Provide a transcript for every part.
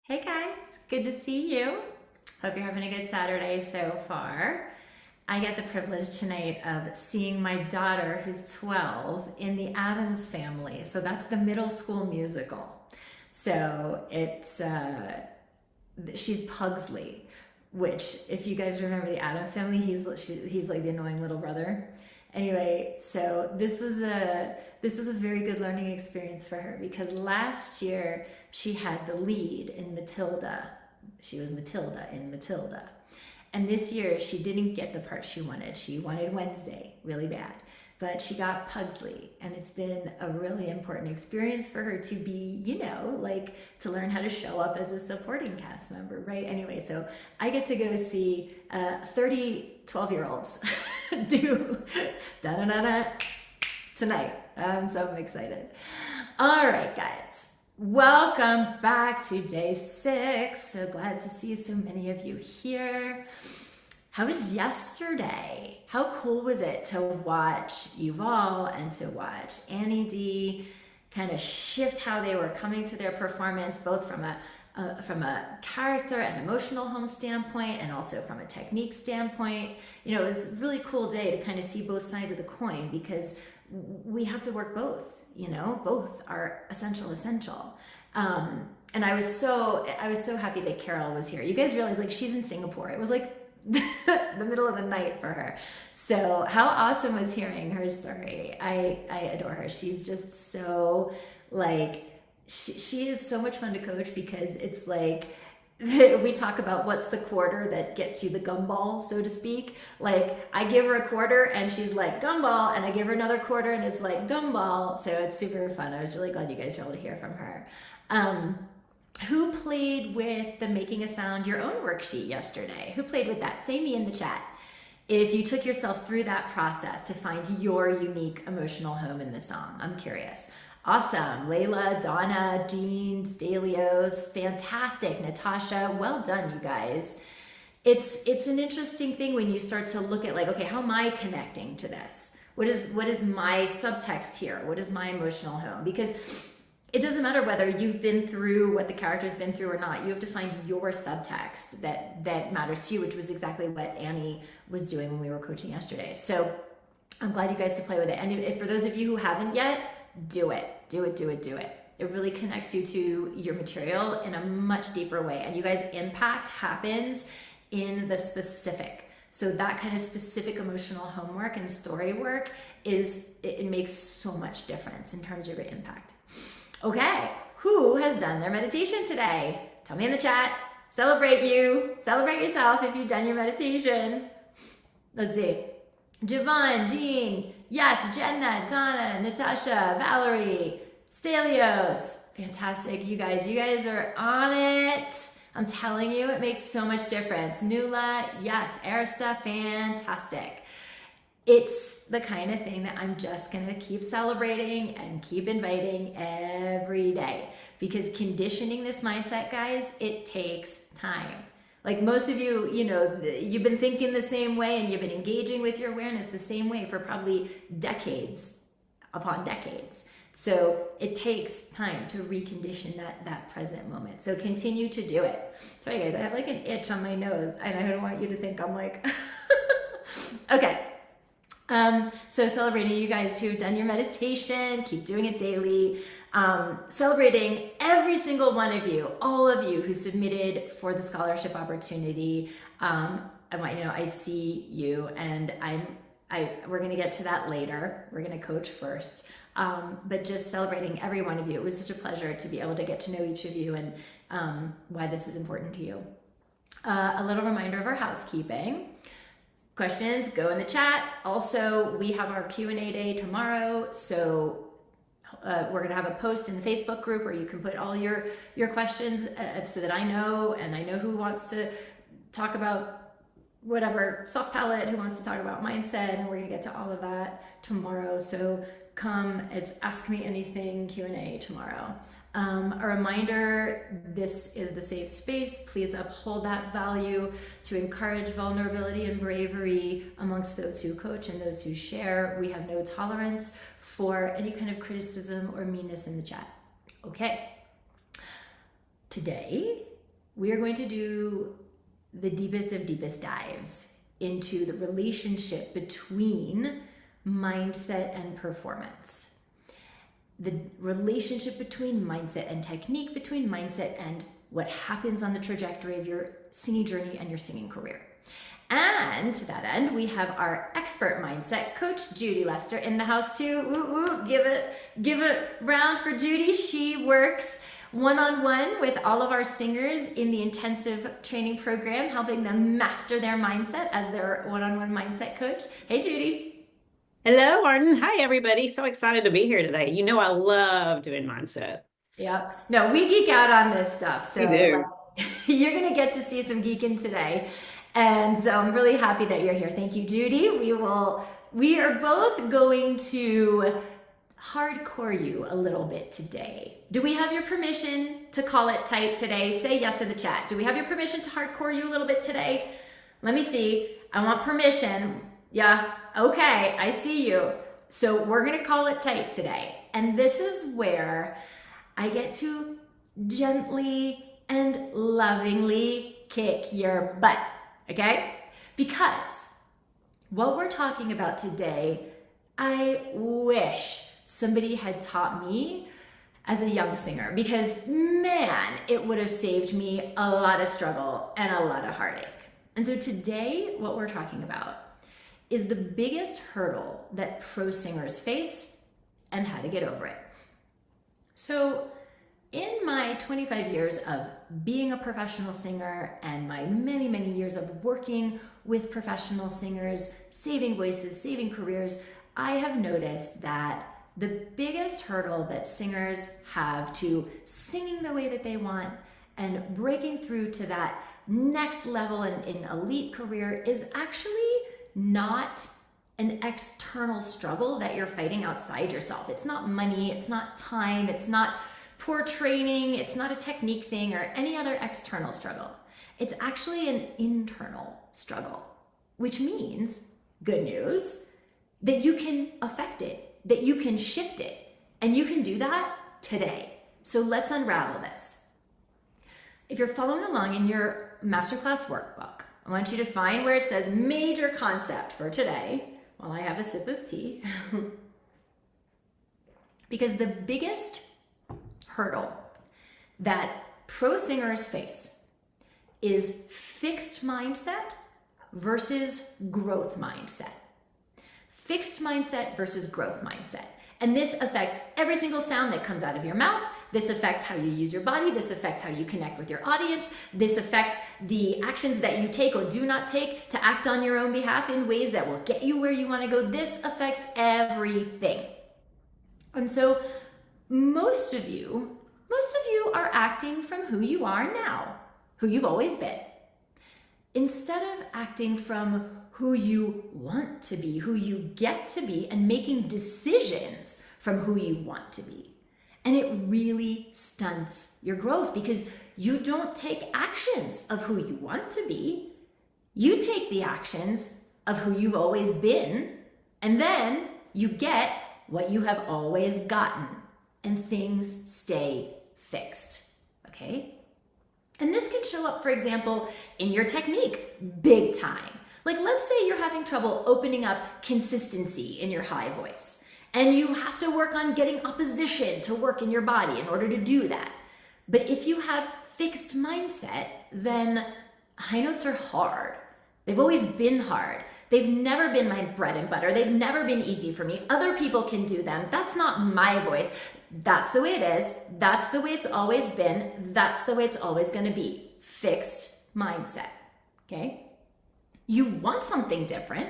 Hey guys, good to see you. Hope you're having a good Saturday so far. I get the privilege tonight of seeing my daughter, who's 12, in the Addams Family. So that's the middle school musical. So she's Pugsley, which, if you guys remember the Addams Family, he's like the annoying little brother. Anyway, so this was a very good learning experience for her because last year she had the lead in Matilda. She was Matilda in Matilda. And this year she didn't get the part she wanted. She wanted Wednesday really bad, but she got Pugsley, and it's been a really important experience for her to be, like to learn how to show up as a supporting cast member, right? Anyway, so I get to go see 30 12-year-olds do da-da-da-da tonight. So I'm excited. All right, guys. Welcome back to day 6. So glad to see so many of you here. How was yesterday? How cool was it to watch Yuval and to watch Annie D kind of shift how they were coming to their performance, both from a character and emotional home standpoint, and also from a technique standpoint. It was a really cool day to kind of see both sides of the coin because we have to work both. Both are essential. And I was so happy that Carol was here. You guys realize, like, she's in Singapore. It was like the middle of the night for her. So how awesome was hearing her story. I adore her. She's just so, like, she is so much fun to coach because it's like, we talk about what's the quarter that gets you the gumball, so to speak. Like, I give her a quarter and she's like gumball, and I give her another quarter and it's like gumball. So it's super fun. I was really glad you guys were able to hear from her. Who played with the Making a Sound Your Own worksheet yesterday? Who played with that? Say me in the chat if you took yourself through that process to find your unique emotional home in the song. I'm curious. Awesome. Layla, Donna, Jean, Stelios, fantastic. Natasha, well done, you guys. It's an interesting thing when you start to look at, like, okay, how am I connecting to this? What is my subtext here? What is my emotional home? Because it doesn't matter whether you've been through what the character's been through or not. You have to find your subtext that matters to you, which was exactly what Annie was doing when we were coaching yesterday. So I'm glad you guys to play with it. And if for those of you who haven't yet, do it. It really connects you to your material in a much deeper way. And you guys, impact happens in the specific. So that kind of specific emotional homework and story work it makes so much difference in terms of your impact. Okay, who has done their meditation today? Tell me in the chat. Celebrate yourself if you've done your meditation. Let's see. Javon, Jean, yes, Jenna, Donna, Natasha, Valerie, Stelios. Fantastic, you guys are on it. I'm telling you, it makes so much difference. Nula, yes, Arista, fantastic. It's the kind of thing that I'm just gonna keep celebrating and keep inviting every day, because conditioning this mindset, guys, it takes time. Like, most of you, you've been thinking the same way and you've been engaging with your awareness the same way for probably decades upon decades. So it takes time to recondition that present moment. So continue to do it. Sorry guys, I have like an itch on my nose and I don't want you to think I'm like, okay. So celebrating you guys who've done your meditation, keep doing it daily. Celebrating every single one of you, all of you who submitted for the scholarship opportunity. I see you, and we're gonna get to that later. We're gonna coach first. But just celebrating every one of you. It was such a pleasure to be able to get to know each of you and why this is important to you. A little reminder of our housekeeping. Questions, go in the chat. Also, we have our Q&A day tomorrow, so we're gonna have a post in the Facebook group where you can put all your questions so that I know, and I know who wants to talk about whatever, soft palette, who wants to talk about mindset, and we're gonna get to all of that tomorrow. So come, it's Ask Me Anything Q&A tomorrow. A reminder, this is the safe space. Please uphold that value to encourage vulnerability and bravery amongst those who coach and those who share. We have no tolerance for any kind of criticism or meanness in the chat. Okay. Today, we are going to do the deepest of deepest dives into the relationship between mindset and performance. The relationship between mindset and technique, between mindset and what happens on the trajectory of your singing journey and your singing career. And to that end, we have our expert mindset coach, Judy Lester, in the house too. Woo, woo. Give a round for Judy. She works one-on-one with all of our singers in the intensive training program, helping them master their mindset as their one-on-one mindset coach. Hey, Judy. Hello, Arden. Hi, everybody. So excited to be here today. You know, I love doing mindset. Yep. No, we geek out on this stuff. So You do. you're going to get to see some geeking today. And so I'm really happy that you're here. Thank you, Judy. We are both going to hardcore you a little bit today. Do we have your permission to call it tight today? Say yes in the chat. Do we have your permission to hardcore you a little bit today? Let me see. I want permission. Yeah. Okay. I see you. So we're going to call it tight today. And this is where I get to gently and lovingly kick your butt. Okay? Because what we're talking about today, I wish somebody had taught me as a young singer, because man, it would have saved me a lot of struggle and a lot of heartache. And so today, what we're talking about is the biggest hurdle that pro singers face and how to get over it. So in my 25 years of being a professional singer and my many, many years of working with professional singers, saving voices, saving careers, I have noticed that the biggest hurdle that singers have to singing the way that they want and breaking through to that next level in elite career is actually not an external struggle that you're fighting outside yourself. It's not money, it's not time, it's not poor training, it's not a technique thing or any other external struggle. It's actually an internal struggle, which means, good news, that you can affect it, that you can shift it, and you can do that today. So let's unravel this. If you're following along in your Masterclass workbook, I want you to find where it says major concept for today while I have a sip of tea. Because the biggest hurdle that pro singers face is fixed mindset versus growth mindset. Fixed mindset versus growth mindset. And this affects every single sound that comes out of your mouth. This affects how you use your body. This affects how you connect with your audience. This affects the actions that you take or do not take to act on your own behalf in ways that will get you where you want to go. This affects everything. And so most of you are acting from who you are now, who you've always been, instead of acting from who you want to be, who you get to be, and making decisions from who you want to be. And it really stunts your growth because you don't take actions of who you want to be. You take the actions of who you've always been, and then you get what you have always gotten, and things stay fixed, okay? And this can show up, for example, in your technique, big time. Like, let's say you're having trouble opening up consistency in your high voice, and you have to work on getting opposition to work in your body in order to do that. But if you have fixed mindset, then high notes are hard. They've always been hard. They've never been my bread and butter. They've never been easy for me. Other people can do them. That's not my voice. That's the way it is. That's the way it's always been. That's the way it's always going to be. Fixed mindset, okay? You want something different,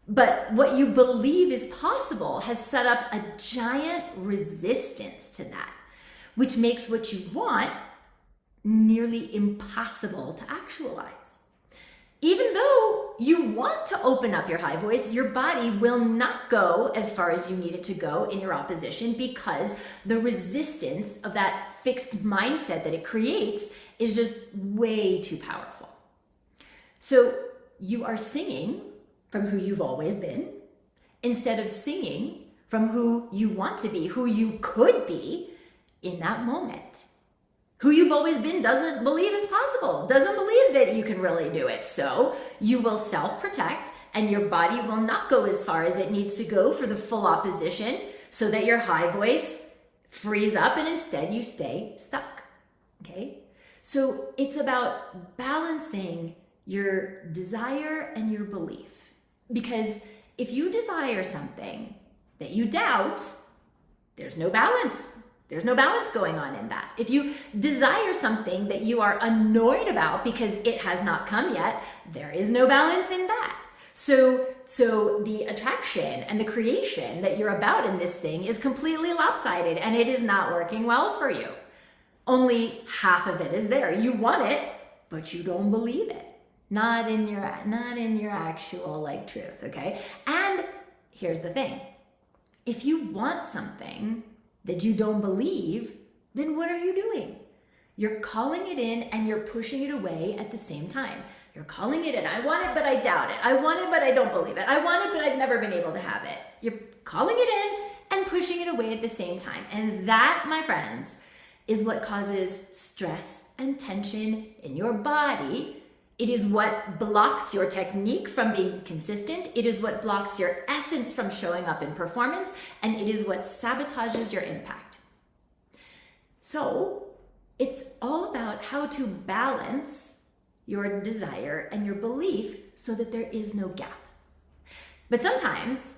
but what you believe is possible has set up a giant resistance to that, which makes what you want nearly impossible to actualize. Even though you want to open up your high voice, your body will not go as far as you need it to go in your opposition because the resistance of that fixed mindset that it creates is just way too powerful. So you are singing from who you've always been instead of singing from who you want to be, who you could be in that moment. Who you've always been doesn't believe it's possible, doesn't believe that you can really do it. So you will self-protect and your body will not go as far as it needs to go for the full opposition so that your high voice frees up and instead you stay stuck, okay? So it's about balancing your desire and your belief. Because if you desire something that you doubt, there's no balance. There's no balance going on in that. If you desire something that you are annoyed about because it has not come yet, there is no balance in that. So the attraction and the creation that you're about in this thing is completely lopsided and it is not working well for you. Only half of it is there. You want it, but you don't believe it. Not in your actual like truth, okay? And here's the thing. If you want something that you don't believe, then what are you doing? You're calling it in and you're pushing it away at the same time. You're calling it in. I want it, but I doubt it. I want it, but I don't believe it. I want it, but I've never been able to have it. You're calling it in and pushing it away at the same time. And that, my friends, is what causes stress and tension in your body. It is what blocks your technique from being consistent. It is what blocks your essence from showing up in performance. And it is what sabotages your impact. So it's all about how to balance your desire and your belief so that there is no gap. But sometimes,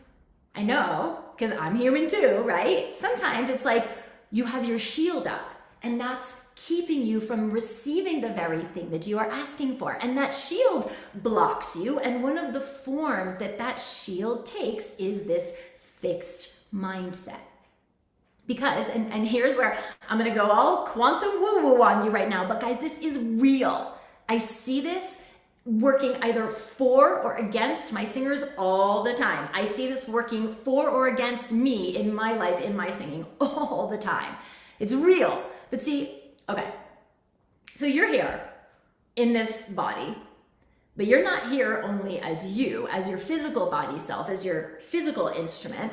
I know, because I'm human too, right? Sometimes it's like you have your shield up and that's keeping you from receiving the very thing that you are asking for. And that shield blocks you. And one of the forms that that shield takes is this fixed mindset. Because, and here's where I'm gonna go all quantum woo-woo on you right now, but guys, this is real. I see this working either for or against my singers all the time. I see this working for or against me in my life, in my singing all the time. It's real. But see, okay, so you're here in this body, but you're not here only as you, as your physical body self, as your physical instrument.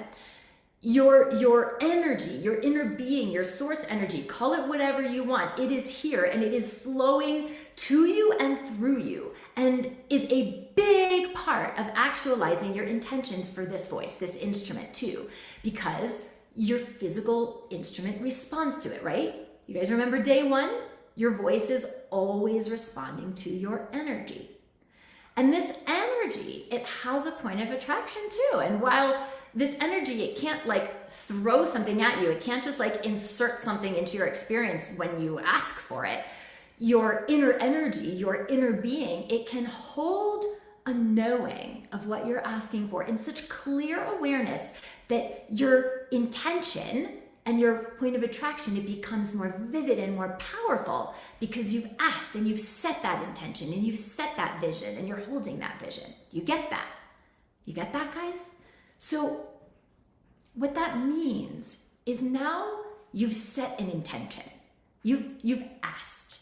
Your energy, your inner being, your source energy, call it whatever you want. It is here and it is flowing to you and through you and is a big part of actualizing your intentions for this voice, this instrument too, because your physical instrument responds to it, right? You guys remember day one? Your voice is always responding to your energy. And this energy, it has a point of attraction too. And while this energy, it can't like throw something at you. It can't just like insert something into your experience when you ask for it. Your inner energy, your inner being, it can hold a knowing of what you're asking for in such clear awareness that your intention and your point of attraction, it becomes more vivid and more powerful because you've asked and you've set that intention and you've set that vision and you're holding that vision. You get that? You get that, guys? So what that means is now you've set an intention. You've asked.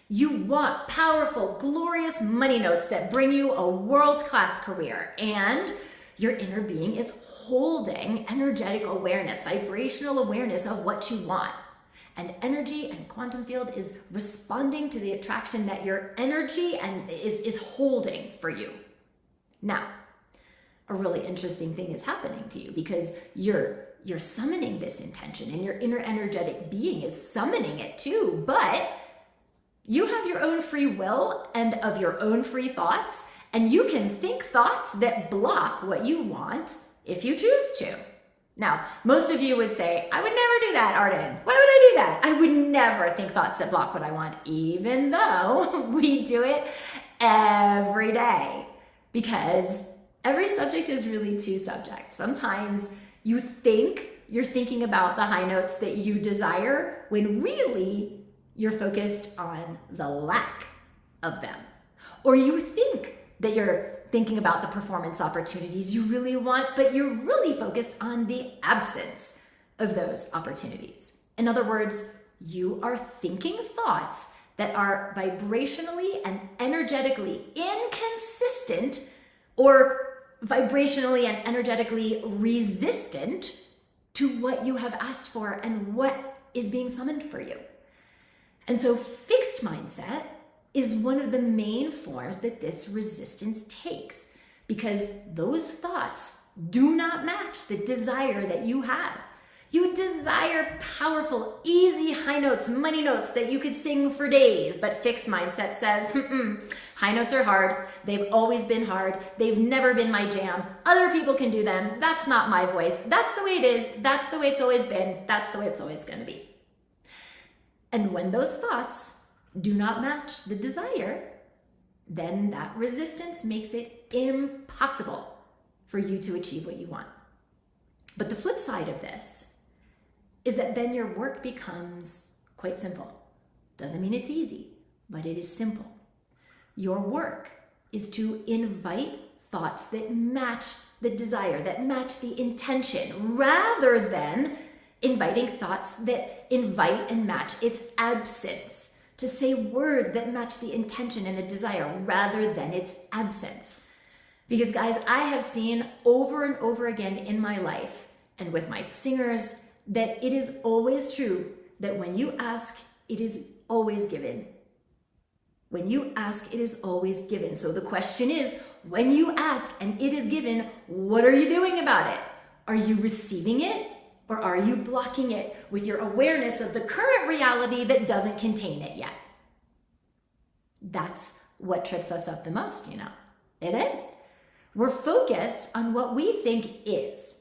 You want powerful, glorious money notes that bring you a world-class career, and your inner being is holding energetic awareness, vibrational awareness of what you want. And energy and quantum field is responding to the attraction that your energy and is holding for you. Now, a really interesting thing is happening to you because you're summoning this intention and your inner energetic being is summoning it too, but you have your own free will and of your own free thoughts, and you can think thoughts that block what you want if you choose to. Now, most of you would say, I would never do that, Arden. Why would I do that? I would never think thoughts that block what I want, even though we do it every day. Because every subject is really two subjects. Sometimes you think you're thinking about the high notes that you desire when really you're focused on the lack of them. Or you think that you're thinking about the performance opportunities you really want, but you're really focused on the absence of those opportunities. In other words, you are thinking thoughts that are vibrationally and energetically inconsistent or vibrationally and energetically resistant to what you have asked for and what is being summoned for you. And so fixed mindset is one of the main forms that this resistance takes, because those thoughts do not match the desire that you have. You desire powerful, easy high notes, money notes that you could sing for days, but fixed mindset says, high notes are hard. They've always been hard. They've never been my jam. Other people can do them. That's not my voice. That's the way it is. That's the way it's always been. That's the way it's always going to be. And when those thoughts do not match the desire, then that resistance makes it impossible for you to achieve what you want. But the flip side of this is that then your work becomes quite simple. Doesn't mean it's easy, but it is simple. Your work is to invite thoughts that match the desire, that match the intention, rather than inviting thoughts that invite and match its absence. To say words that match the intention and the desire rather than its absence. Because guys, I have seen over and over again in my life and with my singers that it is always true that when you ask, it is always given. When you ask, it is always given. So the question is, when you ask and it is given, what are you doing about it? Are you receiving it, or are you blocking it with your awareness of the current reality that doesn't contain it yet? That's what trips us up the most, you know. It is. We're focused on what we think is.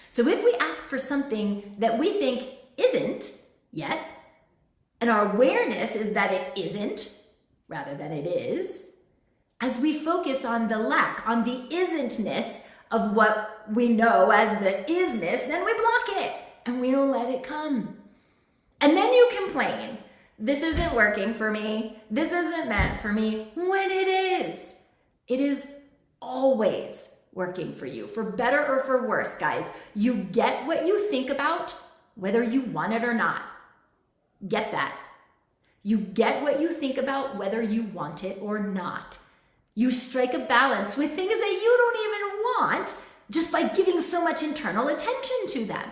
So if we ask for something that we think isn't yet, and our awareness is that it isn't rather than it is, as we focus on the lack, on the isn't-ness of what we know as the isness, then we block it and we don't let it come. And then you complain, this isn't working for me, this isn't meant for me, when it is. It is always working for you, for better or for worse, guys. You get what you think about, whether you want it or not. Get that. You get what you think about, whether you want it or not. You strike a balance with things that you don't even want just by giving so much internal attention to them.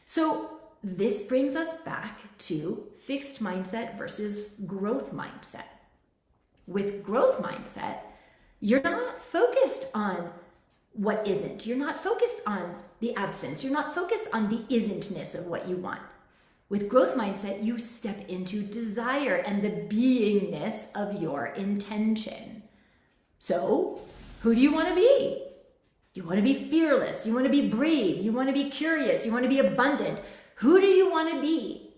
So this brings us back to fixed mindset versus growth mindset. With growth mindset, you're not focused on what isn't. You're not focused on the absence. You're not focused on the isn't-ness of what you want. With growth mindset, you step into desire and the beingness of your intention. So, who do you want to be? You want to be fearless. You want to be brave. You want to be curious. You want to be abundant. Who do you want to be?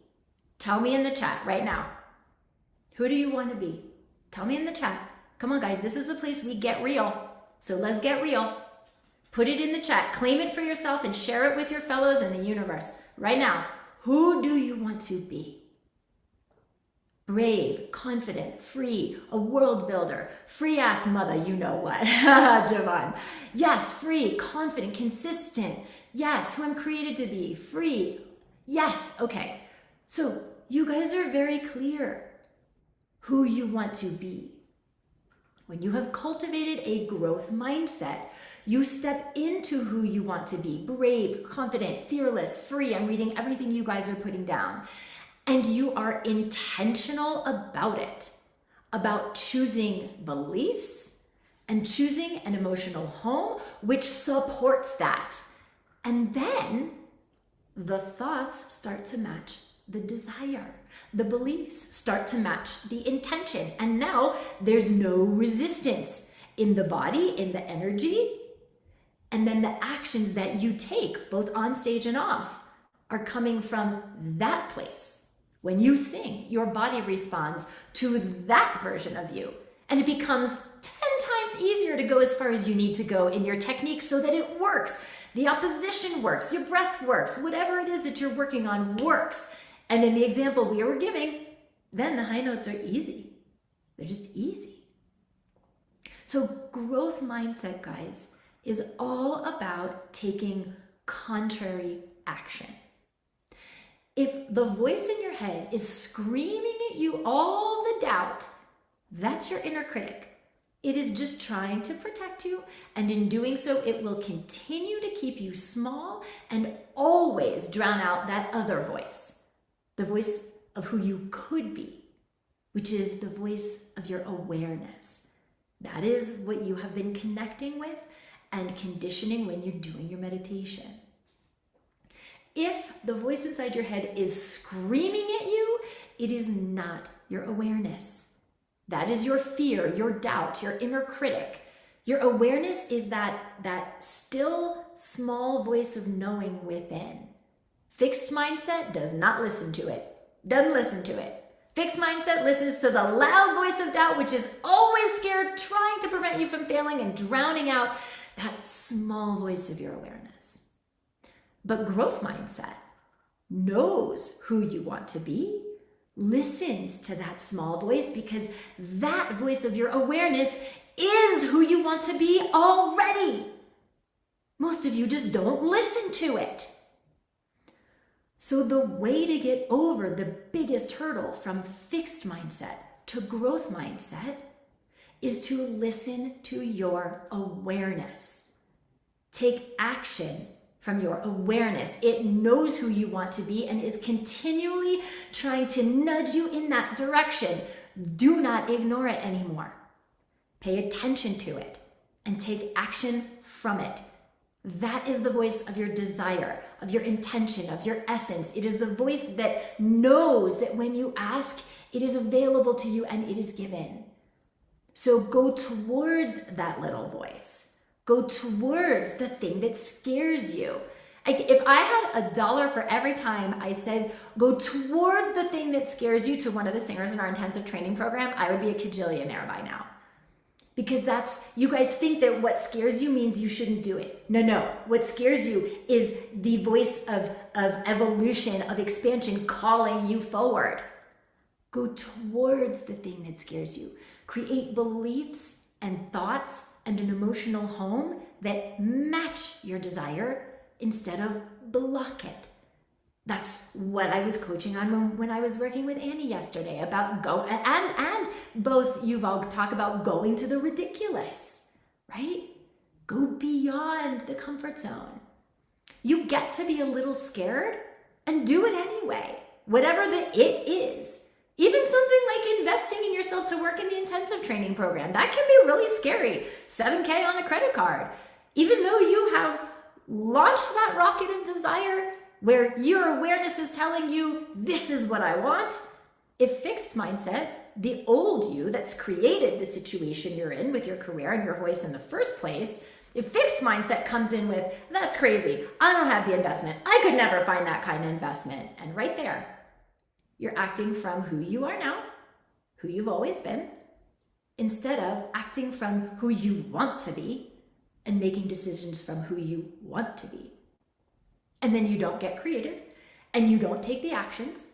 Tell me in the chat right now. Who do you want to be? Tell me in the chat. Come on, guys. This is the place we get real. So let's get real. Put it in the chat. Claim it for yourself and share it with your fellows in the universe. Right now, who do you want to be? Brave, confident, free, a world builder, free-ass mother, you know what, Javon. Yes, free, confident, consistent. Yes, who I'm created to be, free. Yes, okay. So you guys are very clear who you want to be. When you have cultivated a growth mindset, you step into who you want to be, brave, confident, fearless, free. I'm reading everything you guys are putting down. And you are intentional about it, about choosing beliefs and choosing an emotional home which supports that. And then the thoughts start to match the desire. The beliefs start to match the intention. And now there's no resistance in the body, in the energy. And then the actions that you take, both on stage and off, are coming from that place. When you sing, your body responds to that version of you. And it becomes 10 times easier to go as far as you need to go in your technique so that it works. The opposition works, your breath works, whatever it is that you're working on works. And in the example we were giving, then the high notes are easy. They're just easy. So growth mindset, guys, is all about taking contrary action. If the voice in your head is screaming at you all the doubt, that's your inner critic. It is just trying to protect you, and in doing so, it will continue to keep you small and always drown out that other voice, the voice of who you could be, which is the voice of your awareness. That is what you have been connecting with and conditioning when you're doing your meditation. If the voice inside your head is screaming at you, it is not your awareness. That is your fear, your doubt, your inner critic. Your awareness is that still small voice of knowing within. Fixed mindset does not listen to it. Doesn't listen to it. Fixed mindset listens to the loud voice of doubt, which is always scared, trying to prevent you from failing and drowning out that small voice of your awareness. But growth mindset knows who you want to be, listens to that small voice, because that voice of your awareness is who you want to be already. Most of you just don't listen to it. So the way to get over the biggest hurdle from fixed mindset to growth mindset is to listen to your awareness. Take action from your awareness. It knows who you want to be and is continually trying to nudge you in that direction. Do not ignore it anymore. Pay attention to it and take action from it. That is the voice of your desire, of your intention, of your essence. It is the voice that knows that when you ask, it is available to you and it is given. So go towards that little voice. Go towards the thing that scares you. If I had $1 for every time I said, go towards the thing that scares you to one of the singers in our intensive training program, I would be a cajillionaire by now. Because you guys think that what scares you means you shouldn't do it. No. What scares you is the voice of evolution, of expansion calling you forward. Go towards the thing that scares you. Create beliefs and thoughts and an emotional home that match your desire instead of block it. That's what I was coaching on when I was working with Annie yesterday about and both you've all talk about going to the ridiculous, right? Go beyond the comfort zone. You get to be a little scared and do it anyway, whatever the it is. Even something like investing in yourself to work in the intensive training program, that can be really scary. $7,000 on a credit card. Even though you have launched that rocket of desire, where your awareness is telling you, this is what I want. If fixed mindset, the old you that's created the situation you're in with your career and your voice in the first place, if fixed mindset comes in with, that's crazy, I don't have the investment, I could never find that kind of investment. And right there, you're acting from who you are now, who you've always been, instead of acting from who you want to be and making decisions from who you want to be. And then you don't get creative and you don't take the actions.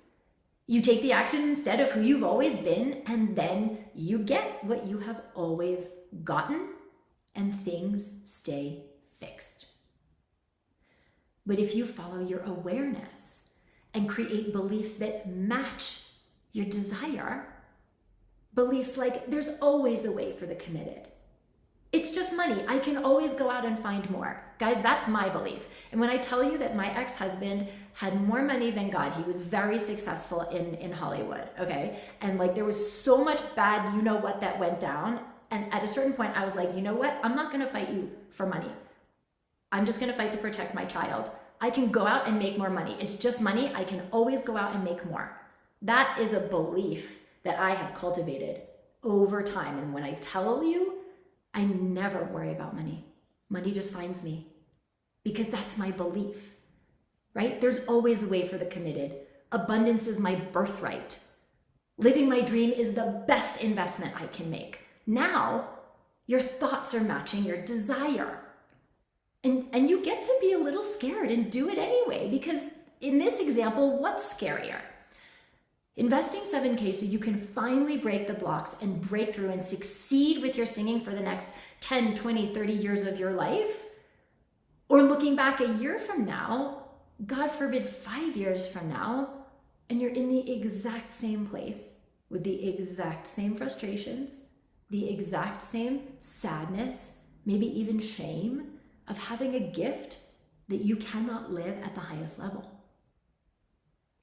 You take the actions instead of who you've always been, and then you get what you have always gotten, and things stay fixed. But if you follow your awareness and create beliefs that match your desire, beliefs like there's always a way for the committed. It's just money. I can always go out and find more. Guys, that's my belief. And when I tell you that my ex-husband had more money than God, he was very successful in Hollywood, okay? And like there was so much bad, you know what, that went down. And at a certain point, I was like, you know what? I'm not gonna fight you for money. I'm just gonna fight to protect my child. I can go out and make more money. It's just money. I can always go out and make more. That is a belief that I have cultivated over time. And when I tell you, I never worry about money. Money just finds me because that's my belief, right? There's always a way for the committed. Abundance is my birthright. Living my dream is the best investment I can make. Now, your thoughts are matching your desire. And you get to be a little scared and do it anyway, because in this example, what's scarier? Investing $7,000 so you can finally break the blocks and break through and succeed with your singing for the next 10, 20, 30 years of your life? Or looking back a year from now, God forbid 5 years from now, and you're in the exact same place with the exact same frustrations, the exact same sadness, maybe even shame of having a gift that you cannot live at the highest level.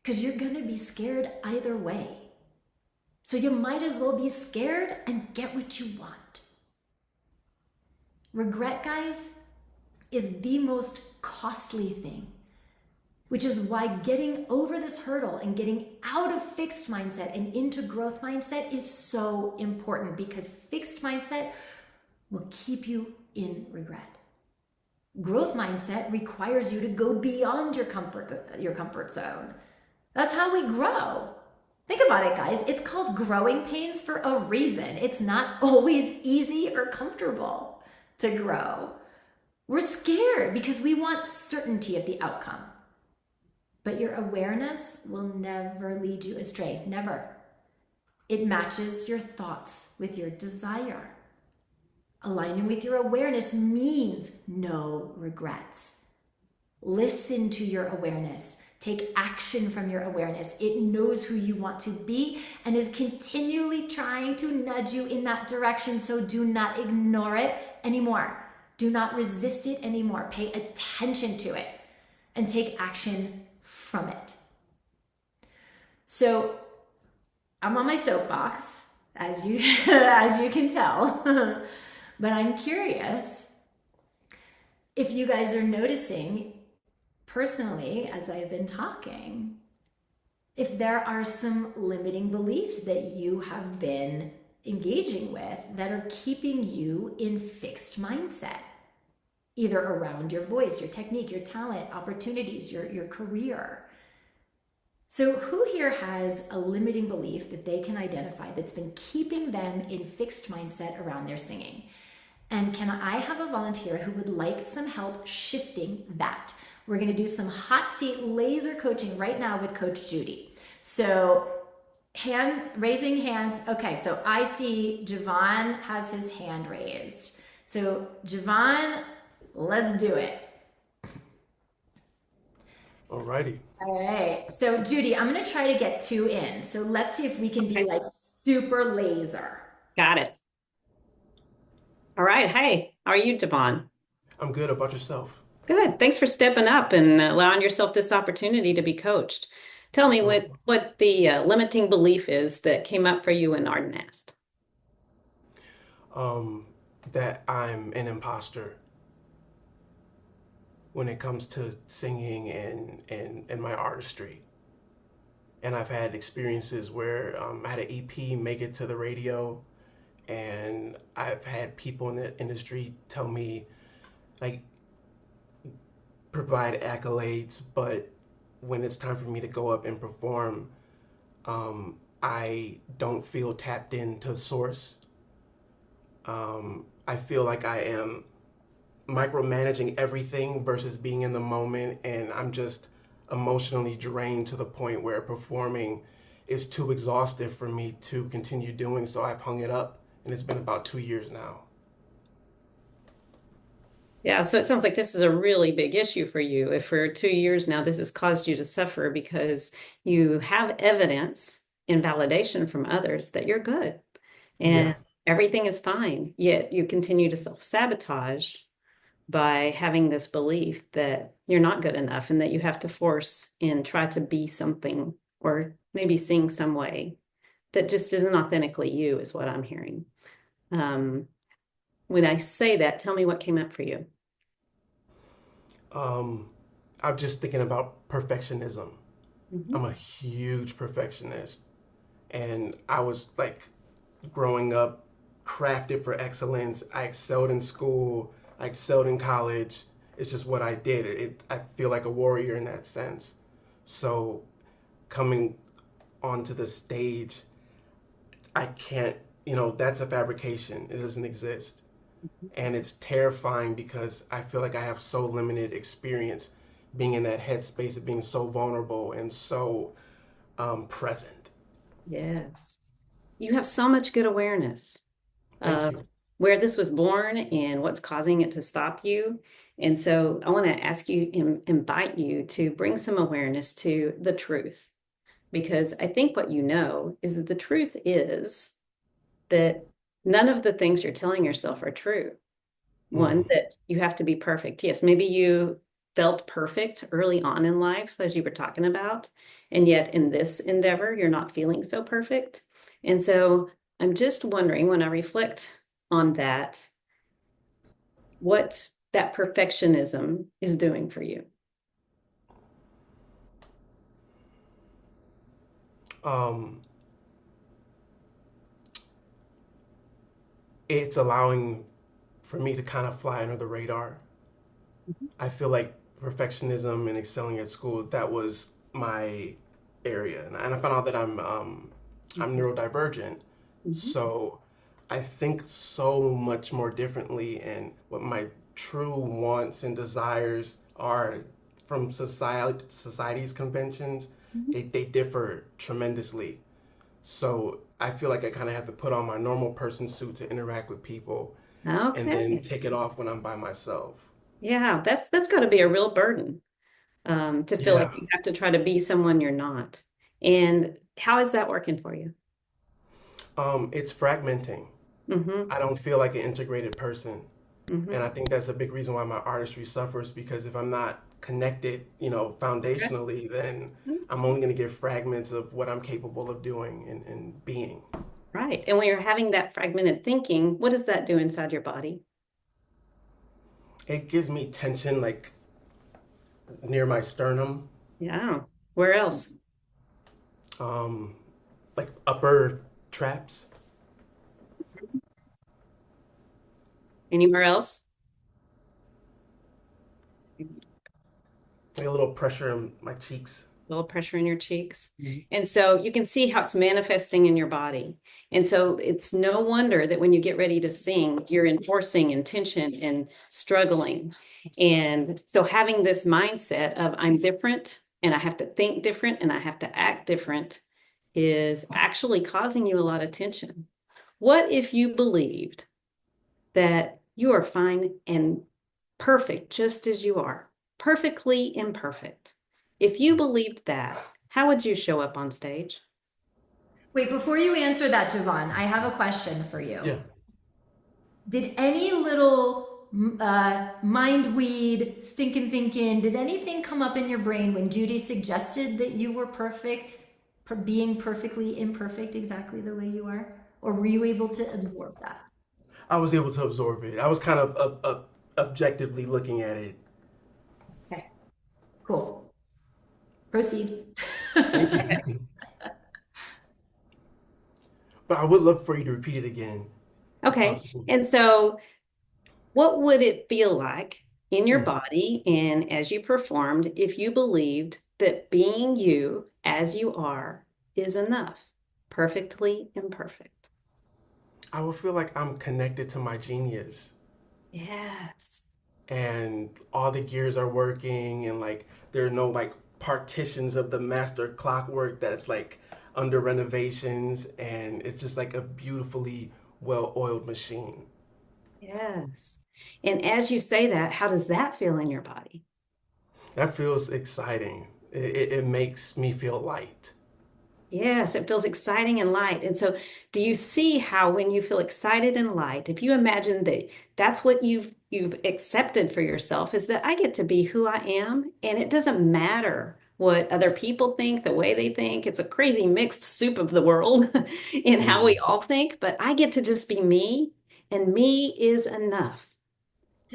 because you're going to be scared either way. So you might as well be scared and get what you want. Regret, guys, is the most costly thing, which is why getting over this hurdle and getting out of fixed mindset and into growth mindset is so important, because fixed mindset will keep you in regret. Growth mindset requires you to go beyond your comfort zone. That's how we grow. Think about it, guys. It's called growing pains for a reason. It's not always easy or comfortable to grow. We're scared because we want certainty of the outcome. But your awareness will never lead you astray. Never. It matches your thoughts with your desire. Aligning with your awareness means no regrets. Listen to your awareness. Take action from your awareness. It knows who you want to be and is continually trying to nudge you in that direction. So do not ignore it anymore. Do not resist it anymore. Pay attention to it and take action from it. So I'm on my soapbox, as you can tell, but I'm curious if you guys are noticing personally, as I've been talking, if there are some limiting beliefs that you have been engaging with that are keeping you in fixed mindset, either around your voice, your technique, your talent, opportunities, your career. So who here has a limiting belief that they can identify that's been keeping them in fixed mindset around their singing? And can I have a volunteer who would like some help shifting that? We're going to do some hot seat laser coaching right now with Coach Judy. So raising hands. Okay, so I see Javon has his hand raised. So Javon, let's do it. Alrighty. All right. So Judy, I'm going to try to get 2 in. So let's see if we can be like super laser. Got it. All right. Hey, how are you, Devon? I'm good. About yourself? Good. Thanks for stepping up and allowing yourself this opportunity to be coached. Tell me what the limiting belief is that came up for you when Arden asked. That I'm an imposter when it comes to singing and my artistry. And I've had experiences where I had an EP make it to the radio, and I've had people in the industry tell me, like, provide accolades, but when it's time for me to go up and perform, I don't feel tapped into the source. I feel like I am micromanaging everything versus being in the moment, and I'm just emotionally drained to the point where performing is too exhaustive for me to continue doing, so I've hung it up, and it's been about 2 years now. Yeah, so it sounds like this is a really big issue for you. If for 2 years now, this has caused you to suffer because you have evidence and validation from others that you're good Yeah. and everything is fine, yet you continue to self-sabotage by having this belief that you're not good enough and that you have to force and try to be something or maybe sing some way that just isn't authentically you, is what I'm hearing. When I say that, tell me what came up for you. I'm just thinking about perfectionism. Mhm. I'm a huge perfectionist, and I was like growing up crafted for excellence. I excelled in school, I excelled in college. It's just what I did. I feel like a warrior in that sense. So coming onto the stage, I can't, that's a fabrication. It doesn't exist. And it's terrifying because I feel like I have so limited experience being in that headspace of being so vulnerable and so present. Yes. You have so much good awareness Thank of you. where this was born and what's causing it to stop you. And so I want to ask you, invite you to bring some awareness to the truth, because I think what you know is that the truth is that none of the things you're telling yourself are true. One, Mm, that you have to be perfect. Yes, maybe you felt perfect early on in life, as you were talking about. And yet in this endeavor, you're not feeling so perfect. And so I'm just wondering, when I reflect on that, what that perfectionism is doing for you. Um, it's allowing for me to kind of fly under the radar. I feel like perfectionism and excelling at school, that was my area. And I found out that I'm neurodivergent. Mhm. So I think so much more differently, and what my true wants and desires are from society's conventions, they differ tremendously. So I feel like I kind of have to put on my normal person suit to interact with people and then Okay. take it off when I'm by myself. Yeah, that's got to be a real burden, to feel like Yeah. you have to try to be someone you're not. And how is that working for you? It's fragmenting. Mm-hmm. I don't feel like an integrated person. And Mm-hmm. I think that's a big reason why my artistry suffers, because if I'm not connected, Okay. foundationally, then I'm only going to get fragments of what I'm capable of doing and being. Right. And when you're having that fragmented thinking, what does that do inside your body? It gives me tension like near my sternum, Yeah. Where else? um, like upper traps, Anywhere else? like a little pressure in my cheeks. Little pressure in your cheeks. And so you can see how it's manifesting in your body. And so it's no wonder that when you get ready to sing, you're enforcing intention and struggling. And so having this mindset of I'm different and I have to think different and I have to act different is actually causing you a lot of tension. What if you believed that you are fine and perfect just as you are, perfectly imperfect? If you believed that, how would you show up on stage? Wait, before you answer that, Javon, I have a question for you. Yeah. Did any little mind weed, stinking thinking, did anything come up in your brain when Judy suggested that you were perfect, being perfectly imperfect exactly the way you are? Or were you able to absorb that? I was able to absorb it. I was kind of objectively looking at it. Okay, cool. Proceed. Thank you. But I would love for you to repeat it again, if Okay. possible. And so, what would it feel like in your Mm. body and as you performed if you believed that being you as you are is enough, perfectly imperfect? I would feel like I'm connected to my genius, Yes. and all the gears are working, and like there are no like partitions of the master clockwork that's like under renovations, and it's just like a beautifully well-oiled machine. Yes. And as you say that, how does that feel in your body? That feels exciting. It makes me feel light. Yes, it feels exciting and light. And so, do you see how when you feel excited and light, if you imagine that that's what you've accepted for yourself, is that I get to be who I am, and it doesn't matter what other people think, the way they think. It's a crazy mixed soup of the world in how we Mm, all think, but I get to just be me, and me is enough.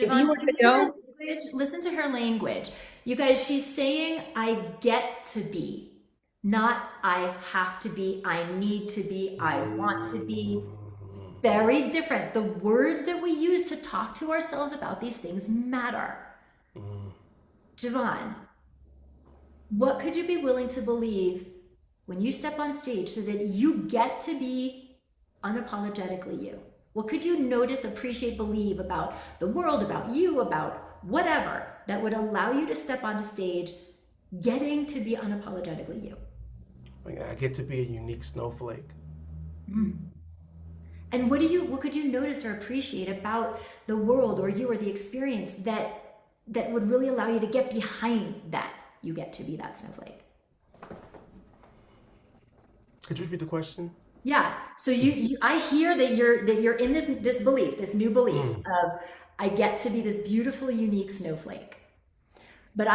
If Javon, you were listen to to her go, language. Listen to her language. You guys, she's saying, I get to be, not I have to be, I need to be, I want to be. mm, Very different. The words that we use to talk to ourselves about these things matter. mm. Javon, what could you be willing to believe when you step on stage so that you get to be unapologetically you? What could you notice, appreciate, believe about the world, about you, about whatever that would allow you to step onto stage getting to be unapologetically you? Like I get to be a unique snowflake. Mm. And what could you notice or appreciate about the world or you or the experience that would really allow you to get behind that you get to be that snowflake? Could you repeat the question? Yeah. So I hear that you're in this belief, this new belief Mm, of I get to be this beautiful, unique snowflake. But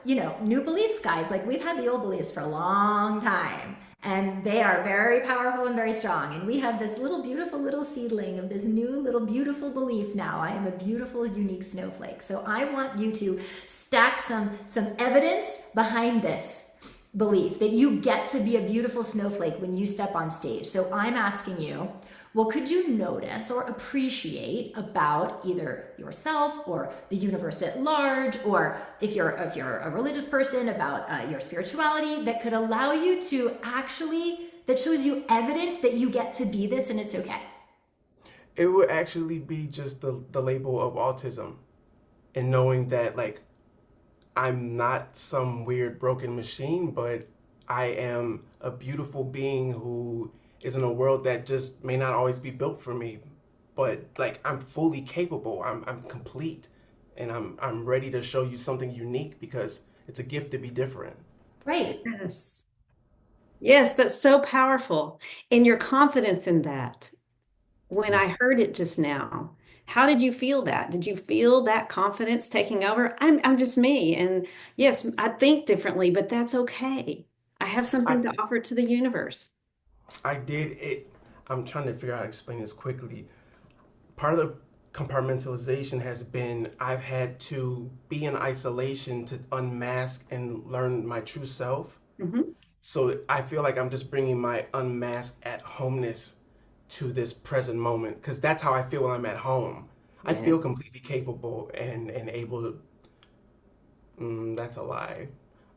new beliefs, guys, like we've had the old beliefs for a long time, and they are very powerful and very strong. And we have this little beautiful little seedling of this new little beautiful belief now. I am a beautiful, unique snowflake. So I want you to stack some evidence behind this belief that you get to be a beautiful snowflake when you step on stage. So I'm asking you, what could you notice or appreciate about either yourself or the universe at large, or if you're a religious person, about your spirituality, that could allow you to actually, that shows you evidence that you get to be this and it's okay? It would actually be just the label of autism, and knowing that like I'm not some weird broken machine, but I am a beautiful being who is in a world that just may not always be built for me. But like I'm fully capable. I'm complete. And I'm ready to show you something unique because it's a gift to be different. Right. Yes. Yes, that's so powerful. And your confidence in that. When I heard it just now, how did you feel that? Did you feel that confidence taking over? I'm just me. And yes, I think differently, but that's okay. I have I something to offer to the universe. I did it. I'm trying to figure out how to explain this quickly. Part of the compartmentalization has been I've had to be in isolation to unmask and learn my true self. Hmm. So I feel like I'm just bringing my unmasked at homeness to this present moment because that's how I feel when I'm at home. I Yeah. feel completely capable and able to. That's a lie.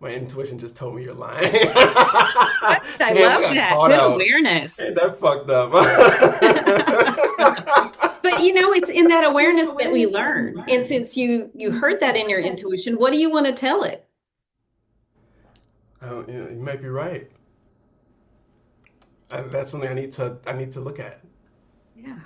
My intuition just told me you're lying. Damn, I I love got that. caught Good out. awareness. Ain't that fucked up? But it's in that awareness that we learn. And since you heard that in your intuition, what do you want to tell it? You might be right. That's something I need to look at. Yeah.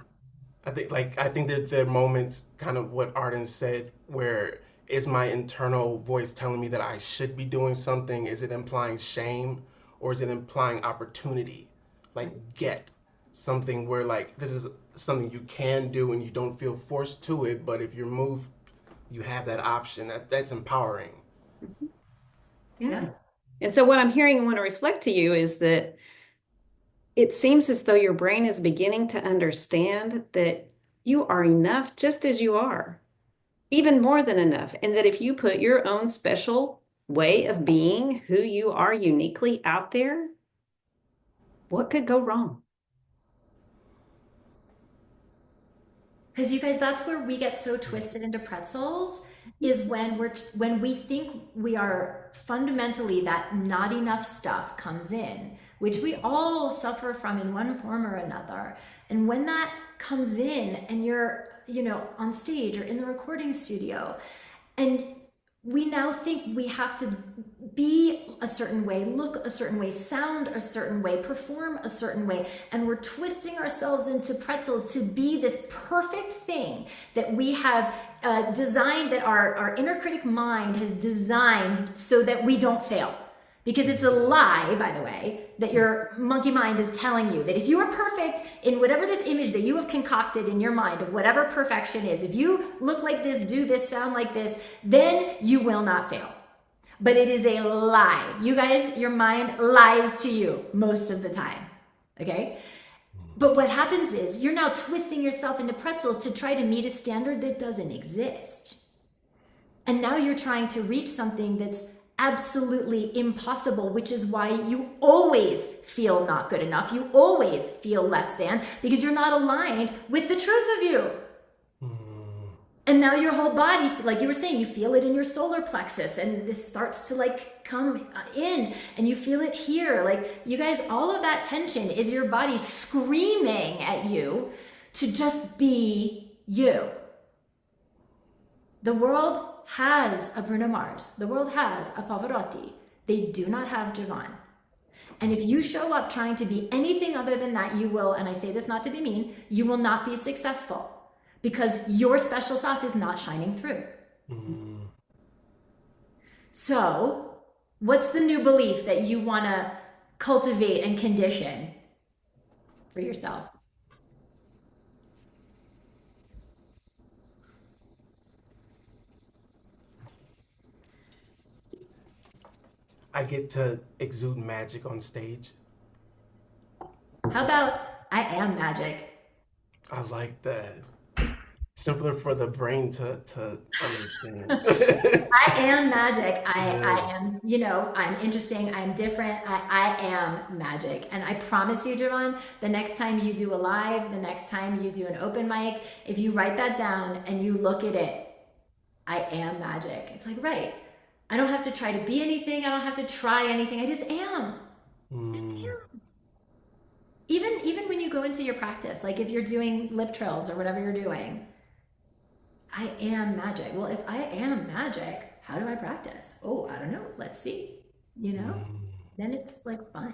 I think that there are moments, kind of what Arden said, where is my internal voice telling me that I should be doing something? Is it implying shame, or is it implying opportunity? Like get something where like this is something you can do and you don't feel forced to it, but if you're moved, you have that option. That's empowering. Yeah. Yeah. And so what I'm hearing and want to reflect to you is that it seems as though your brain is beginning to understand that you are enough just as you are, even more than enough. And that if you put your own special way of being who you are uniquely out there, what could go wrong? Because you guys, that's where we get so twisted into pretzels, is when we think we are fundamentally, that not enough stuff comes in, which we all suffer from in one form or another. And when that comes in and you're, on stage or in the recording studio, and we now think we have to be a certain way, look a certain way, sound a certain way, perform a certain way, and we're twisting ourselves into pretzels to be this perfect thing that we have designed, that our inner critic mind has designed so that we don't fail. Because it's a lie, by the way, that your monkey mind is telling you that if you are perfect in whatever this image that you have concocted in your mind of whatever perfection is, if you look like this, do this, sound like this, then you will not fail. But it is a lie. You guys, your mind lies to you most of the time. Okay? But what happens is you're now twisting yourself into pretzels to try to meet a standard that doesn't exist. And now you're trying to reach something that's absolutely impossible, which is why you always feel not good enough. You always feel less than, because you're not aligned with the truth of you. And now your whole body, like you were saying, you feel it in your solar plexus, and this starts to like come in, and you feel it here. Like, you guys, all of that tension is your body screaming at you to just be you. The world has a Bruno Mars. The world has a Pavarotti. They do not have Javon. And if you show up trying to be anything other than that, you will, and I say this not to be mean, you will not be successful, because your special sauce is not shining through. So, what's the new belief that you want to cultivate and condition for yourself? I get to exude magic on stage. How about I am magic? I like that. Simpler for the brain to understand. I am magic. Yeah. I am, you know, I'm interesting. I'm different. I am magic. And I promise you, Javon, the next time you do a live, the next time you do an open mic, if you write that down and you look at it, I am magic. It's like, right. I don't have to try to be anything. I don't have to try anything. I just am. I just Mm, am. Even when you go into your practice, like if you're doing lip trills or whatever you're doing, I am magic. Well, if I am magic, how do I practice? Oh, I don't know. Let's see. You know? mm, Then it's like fun.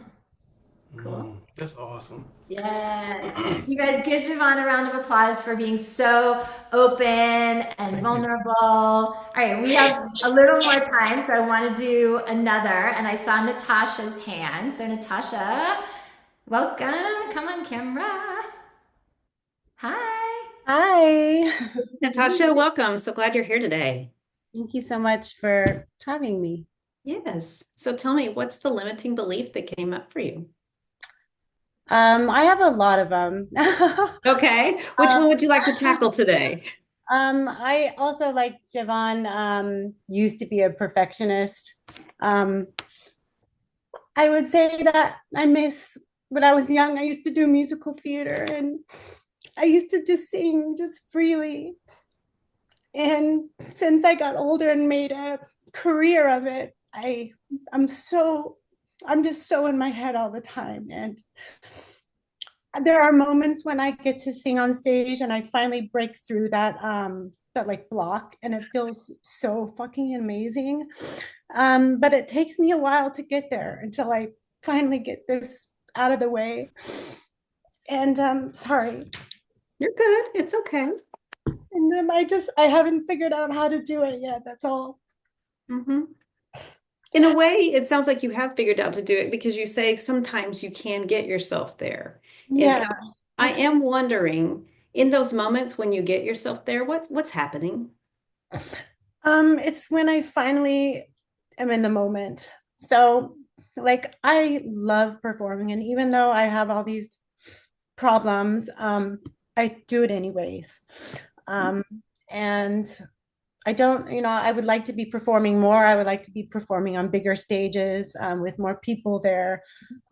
Cool. that's awesome. Yes. You guys give Javon a round of applause for being so open and Thank you. vulnerable. All right, we have a little more time, so I want to do another. And I saw Natasha's hand. So, Natasha, welcome. Come on, camera. Hi. Hi. Good to see Natasha, you. welcome. So glad you're here today. Thank you so much for having me. Yes. So tell me, what's the limiting belief that came up for you? I have a lot of them. Okay. Which one would you like to tackle today? I also, like Javon, used to be a perfectionist. Um, I would say that I miss when I was young, I used to do musical theater and I used to just sing just freely. And since I got older and made a career of it, I'm so I'm just so in my head all the time. And there are moments when I get to sing on stage and I finally break through that like block and it feels so fucking amazing. But it takes me a while to get there until I finally get this out of the way. And sorry. You're good. It's okay. And I haven't figured out how to do it yet. That's all. hmm In a way, it sounds like you have figured out to do it because you say sometimes you can get yourself there. And so Yeah. I am wondering, in those moments when you get yourself there, what's happening? It's when I finally am in the moment. So, like, I love performing, and even though I have all these problems, I do it anyways. Um, and I don't, I would like to be performing more. I would like to be performing on bigger stages, with more people there.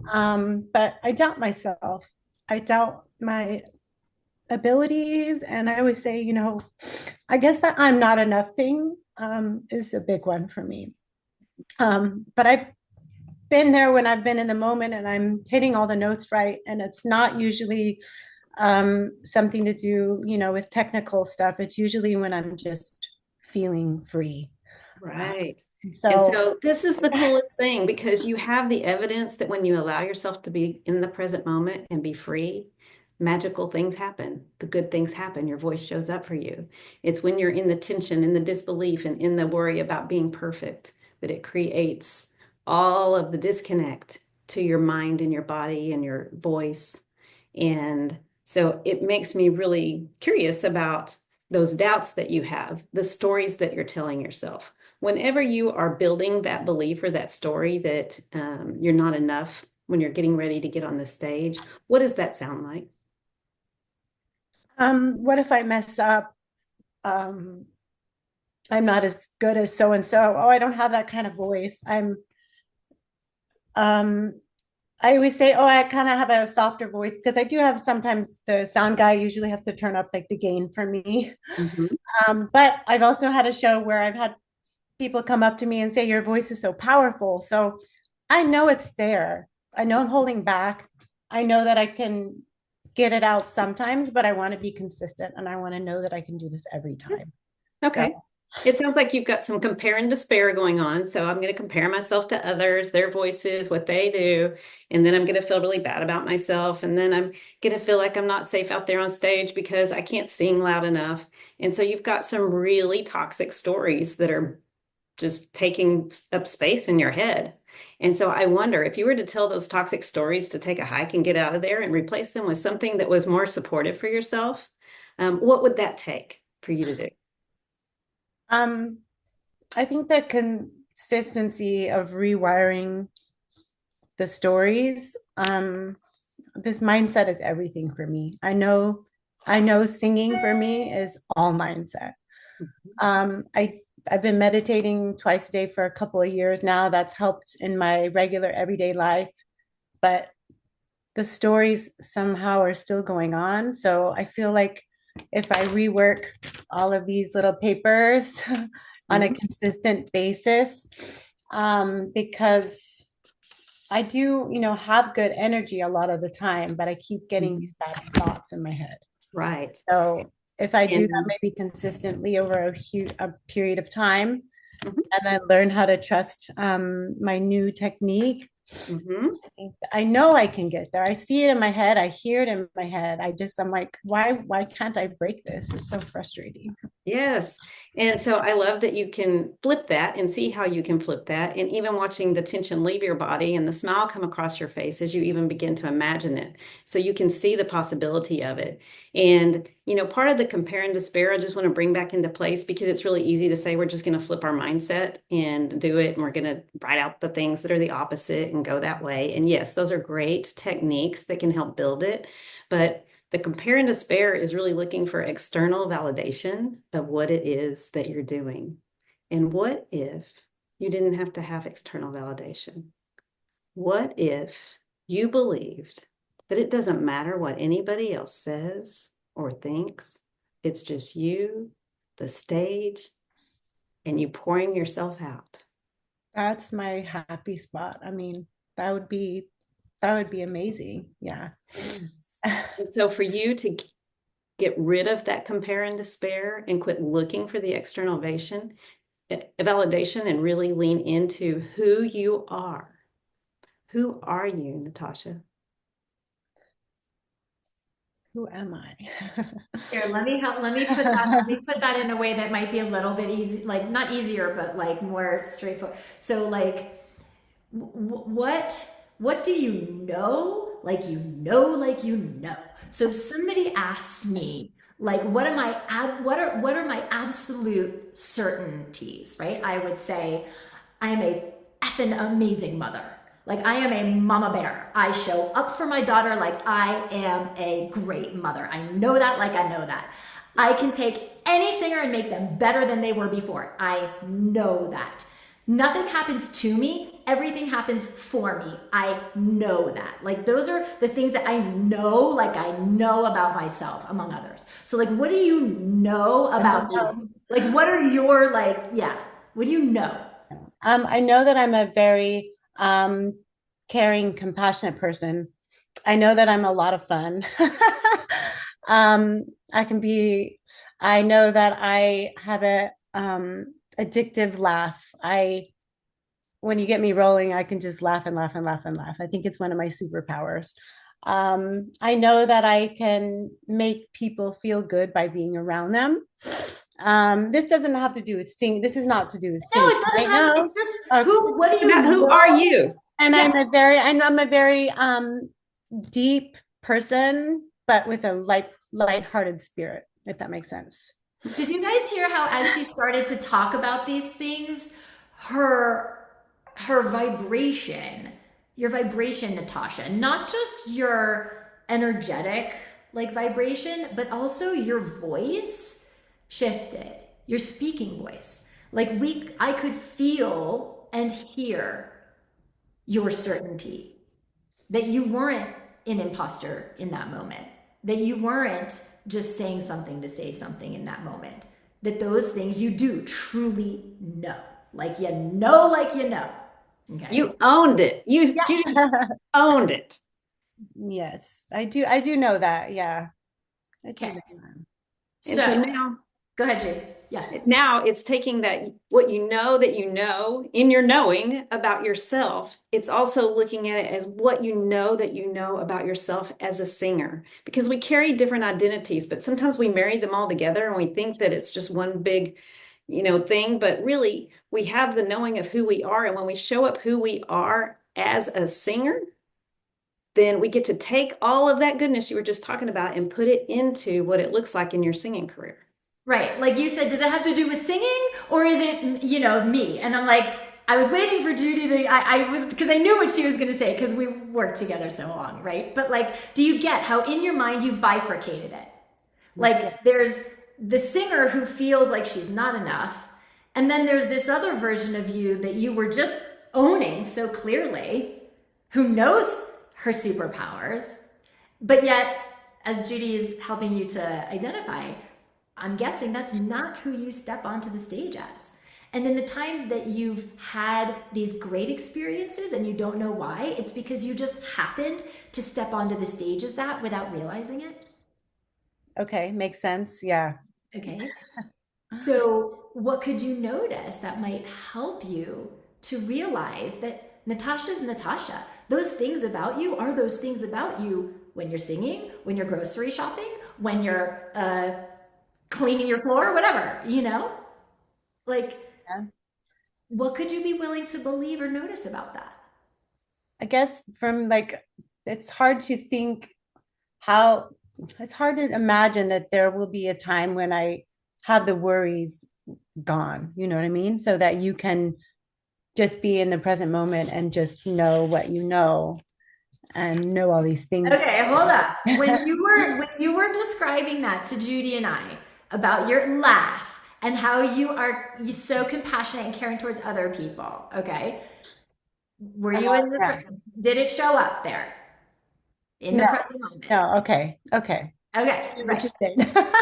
But I doubt myself. I doubt my abilities, and I always say, I guess that I'm not enough thing is a big one for me. But I've been there when I've been in the moment and I'm hitting all the notes right, and it's not usually something to do, with technical stuff. It's usually when I'm just feeling free. Uh, Right. And so, so this is the coolest thing because you have the evidence that when you allow yourself to be in the present moment and be free, magical things happen. The good things happen. Your voice shows up for you. It's when you're in the tension, in the disbelief, and in the worry about being perfect that it creates all of the disconnect to your mind and your body and your voice. And so it makes me really curious about those doubts that you have, the stories that you're telling yourself. Whenever you are building that belief or that story that you're not enough when you're getting ready to get on the stage, what does that sound like? what if I mess up? Um, I'm not as good as so and so. Oh, I don't have that kind of voice. Um, I always say, oh, I kind of have a softer voice because I do have sometimes the sound guy usually have to turn up like the gain for me. Mhm. But I've also had a show where I've had people come up to me and say, your voice is so powerful. So I know it's there. I know I'm holding back. I know that I can get it out sometimes, but I want to be consistent and I want to know that I can do this every time. So, Okay. It sounds like you've got some compare and despair going on. So I'm going to compare myself to others, their voices, what they do. And then I'm going to feel really bad about myself. And then I'm going to feel like I'm not safe out there on stage because I can't sing loud enough. And so you've got some really toxic stories that are just taking up space in your head. And so I wonder if you were to tell those toxic stories to take a hike and get out of there and replace them with something that was more supportive for yourself, what would that take for you to do? um, I think that consistency of rewiring the stories. This mindset is everything for me. I know singing for me is all mindset. I've been meditating twice a day for a couple of years now. That's helped in my regular everyday life, but the stories somehow are still going on. So I feel like if I rework all of these little papers on a consistent basis, because I do, have good energy a lot of the time, but I keep getting these bad thoughts in my head. Right. So if I do that And maybe consistently over a period of time, Mhm. and then learn how to trust my new technique, Mhm. I know I can get there. I see it in my head. I hear it in my head. I'm like, why can't I break this? It's so frustrating. Yes. And so I love that you can flip that and see how you can flip that. And even watching the tension leave your body and the smile come across your face as you even begin to imagine it. So you can see the possibility of it. And, part of the compare and despair, I just want to bring back into place because it's really easy to say we're just going to flip our mindset and do it. And we're going to write out the things that are the opposite and go that way. And yes, those are great techniques that can help build it. But the compare and despair is really looking for external validation of what it is that you're doing. And what if you didn't have to have external validation? What if you believed that it doesn't matter what anybody else says or thinks? It's just you, the stage, and you pouring yourself out. That's my happy spot. I mean, that would be amazing. Yeah. Yes. And so for you to get rid of that compare and despair and quit looking for the external validation and really lean into who you are. Who are you, Natasha? Who am I? Here, let me put that, let me put that in a way that might be a little bit easy, like not easier, but like more straightforward. So like, what do you know? Like you know. So if somebody asked me, like, what are my absolute certainties, right? I would say, I am a effing amazing mother. Like I am a mama bear. I show up for my daughter like I am a great mother. I know that like I know that. I can take any singer and make them better than they were before. I know that. Nothing happens to me, everything happens for me. I know that. Like those are the things that I know, like I know about myself, among others. So like what do you know about you? Like what are your what do you know? I know that I'm a very caring, compassionate person. I know that I'm a lot of fun. I can be, I know that I have a addictive laugh. When you get me rolling, I can just laugh and laugh and laugh and laugh. I think it's one of my superpowers. I know that I can make people feel good by being around them. This doesn't have to do with sing. This is not to do with No, singing it doesn't right have to, now. it's just Okay. what It's do you about who know? are you? And Yeah. I'm a very deep person, but with a lighthearted spirit, if that makes sense. Did you guys hear how as she started to talk about these things, her vibration, your vibration, Natasha, not just your energetic like vibration, but also your voice shifted, your speaking voice. Like I could feel and hear your certainty that you weren't an imposter in that moment, that you weren't just saying something to say something in that moment, that those things you do truly know, like you know, like you know. Okay. You owned it. You Yeah. just owned it. Yes, I do. I do know that. Yeah. I do Okay. know that. And so So now go ahead, Jade. Yeah. now it's taking that what you know that you know in your knowing about yourself. It's also looking at it as what you know that you know about yourself as a singer, because we carry different identities, but sometimes we marry them all together and we think that it's just one big thing, but really we have the knowing of who we are. And when we show up who we are as a singer, then we get to take all of that goodness you were just talking about and put it into what it looks like in your singing career. Right. Like you said, does it have to do with singing or is it, me? And I'm like, I was waiting for Judy to, I was, because I knew what she was going to say because we worked together so long, right? But like, do you get how in your mind you've bifurcated it? Like there's the singer who feels like she's not enough. And then there's this other version of you that you were just owning so clearly, who knows her superpowers. But yet, as Judy is helping you to identify, I'm guessing that's not who you step onto the stage as. And in the times that you've had these great experiences and you don't know why, it's because you just happened to step onto the stage as that without realizing it. Okay, makes sense. Yeah. Okay. So what could you notice that might help you to realize that Natasha's Natasha? Those things about you are those things about you when you're singing, when you're grocery shopping, when you're cleaning your floor, whatever, you know? Like, Yeah. what could you be willing to believe or notice about that? I guess from like, it's hard to think how, it's hard to imagine that there will be a time when I have the worries gone, you know what I mean? So that you can just be in the present moment and just know what you know and know all these things. Okay, hold up. When you were describing that to Judy and I about your laugh and how you so compassionate and caring towards other people, okay? Were you in the Yeah. did it show up there in the No. present moment? No, okay. Okay, What right. you're saying.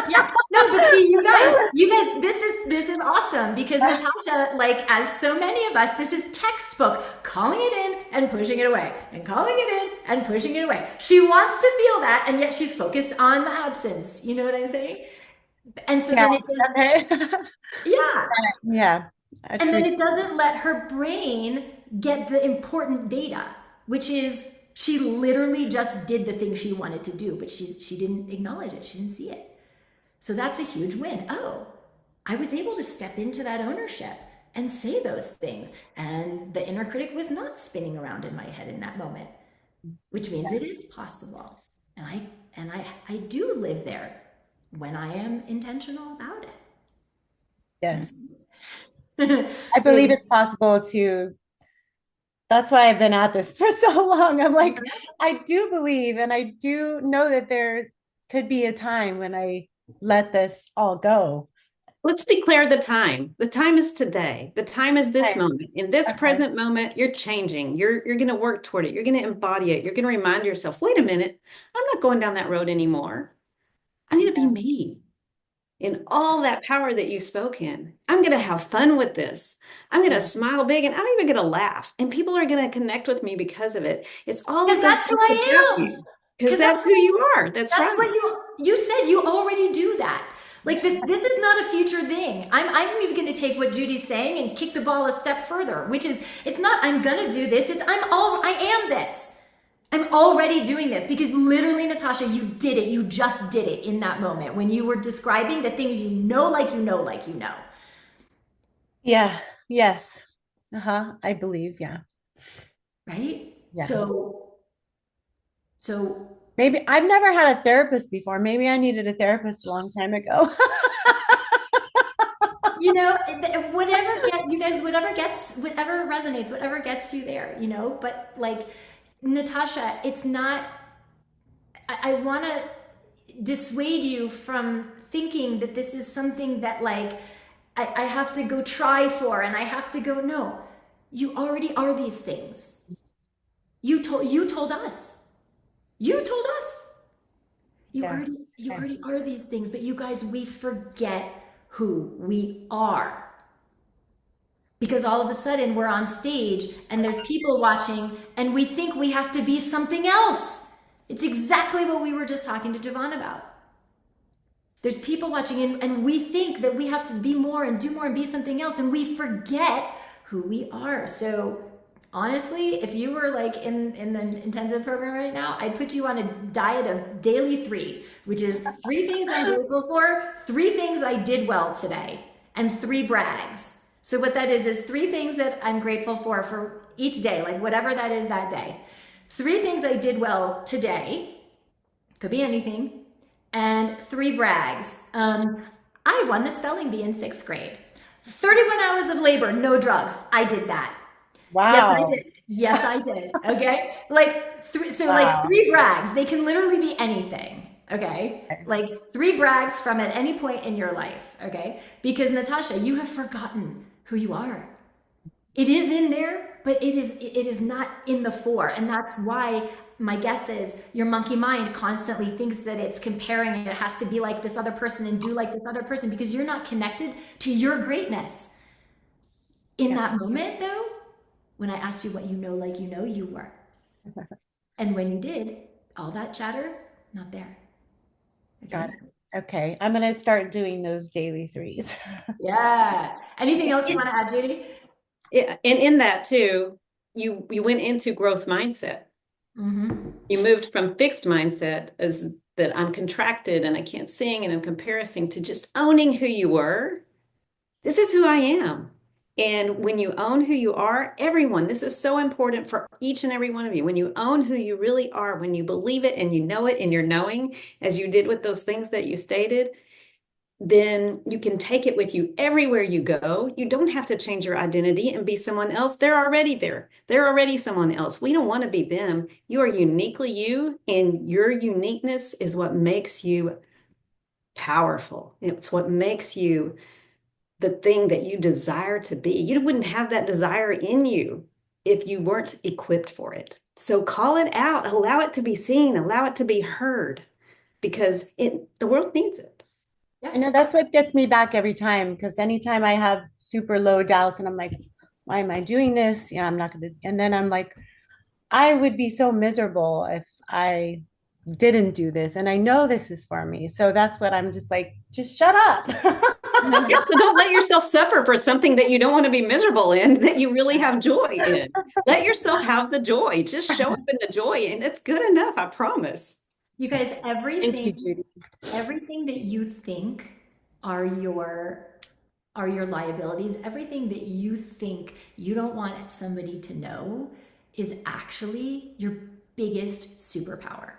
Yeah, no, but see, you guys, this is awesome because Natasha, like as so many of us, this is textbook, calling it in and pushing it away, and calling it in and pushing it away. She wants to feel that, and yet she's focused on the absence. You know what I'm saying? And so Yeah, then it does, okay. yeah, Yeah. and then it doesn't let her brain get the important data, which is she literally just did the thing she wanted to do, but she didn't acknowledge it. She didn't see it. So that's a huge win. Oh, I was able to step into that ownership and say those things. And the inner critic was not spinning around in my head in that moment, which means it is possible. And I do live there when I am intentional about it. Yes. I believe it's possible to, that's why I've been at this for so long. I'm like, I do believe, and I do know that there could be a time when I let this all go. Let's declare the time. The time is today. The time is this Okay. moment. In this Okay. present moment, you're changing. You're going to work toward it. You're going to embody it. You're going to remind yourself, wait a minute, I'm not going down that road anymore. I'm going to be me in all that power that you spoke in. I'm going to have fun with this. I'm going to smile big, and I'm even going to laugh. And people are going to connect with me because of it. It's all Because that's who I am. Because that's who you are. That's right. What you said. You already do that. Like this is not a future thing. I'm even going to take what Judy's saying and kick the ball a step further, which is it's not I'm going to do this. It's I am this. I'm already doing this because literally, Natasha, you did it. You just did it in that moment when you were describing the things you know, like you know, like you know. Yeah. Yes. I believe. Yeah. Right. Yeah. So maybe I've never had a therapist before. Maybe I needed a therapist a long time ago. you know, whatever resonates, whatever gets you there, you know, but like Natasha, it's not, I want to dissuade you from thinking that this is something that like I have to go try for and I have to go, no, you already are these things. You told us. You told us. You already are these things, but you guys, we forget who we are. Because all of a sudden we're on stage and there's people watching and we think we have to be something else. It's exactly what we were just talking to Javon about. There's people watching and we think that we have to be more and do more and be something else and we forget who we are. So honestly, if you were like in the intensive program right now, I'd put you on a diet of daily 3, which is 3 things I'm grateful for, 3 things I did well today, and 3 brags. So what that is 3 things that I'm grateful for each day, like whatever that is that day. 3 things I did well today, could be anything, and 3 brags. I won the spelling bee in 6th grade. 31 hours of labor, no drugs. I did that. Yes, I Wow. did. Yes, I did. Okay. Like like Wow. three brags, they can literally be anything. Okay. Like three brags from at any point in your life. Okay. Because Natasha, you have forgotten who you are. It is in there, but it is not in the fore. And that's why my guess is your monkey mind constantly thinks that it's comparing and it has to be like this other person and do like this other person because you're not connected to your greatness. In Yeah. that moment, though, when I asked you what you know, like you were. And when you did, all that chatter, not there. Got Okay. it. Okay. I'm gonna start doing those daily threes. Yeah. Anything else you want to add, Judy? Yeah, and in that too, you went into growth mindset. Mm-hmm. You moved from fixed mindset as that I'm contracted and I can't sing and I'm comparing to just owning who you were. This is who I am. And when you own who you are, everyone, this is so important for each and every one of you. When you own who you really are, when you believe it and you know it in your knowing, as you did with those things that you stated, then you can take it with you everywhere you go. You don't have to change your identity and be someone else. They're already there. They're already someone else. We don't want to be them. You are uniquely you, and your uniqueness is what makes you powerful. It's what makes you the thing that you desire to be. You wouldn't have that desire in you if you weren't equipped for it. So call it out, allow it to be seen, allow it to be heard, because the world needs it. I know that's what gets me back every time because anytime I have super low doubts and I'm like, why am I doing this? Yeah, I'm not gonna, and then I'm like, I would be so miserable if I didn't do this. And I know this is for me. So that's what I'm just like, just shut up. Yeah, so don't let yourself suffer for something that you don't want to be miserable in, that you really have joy in. Let yourself have the joy. Just show up in the joy, and it's good enough, I promise. You guys, Thank you, Judy. everything that you think are your liabilities, everything that you think you don't want somebody to know is actually your biggest superpower.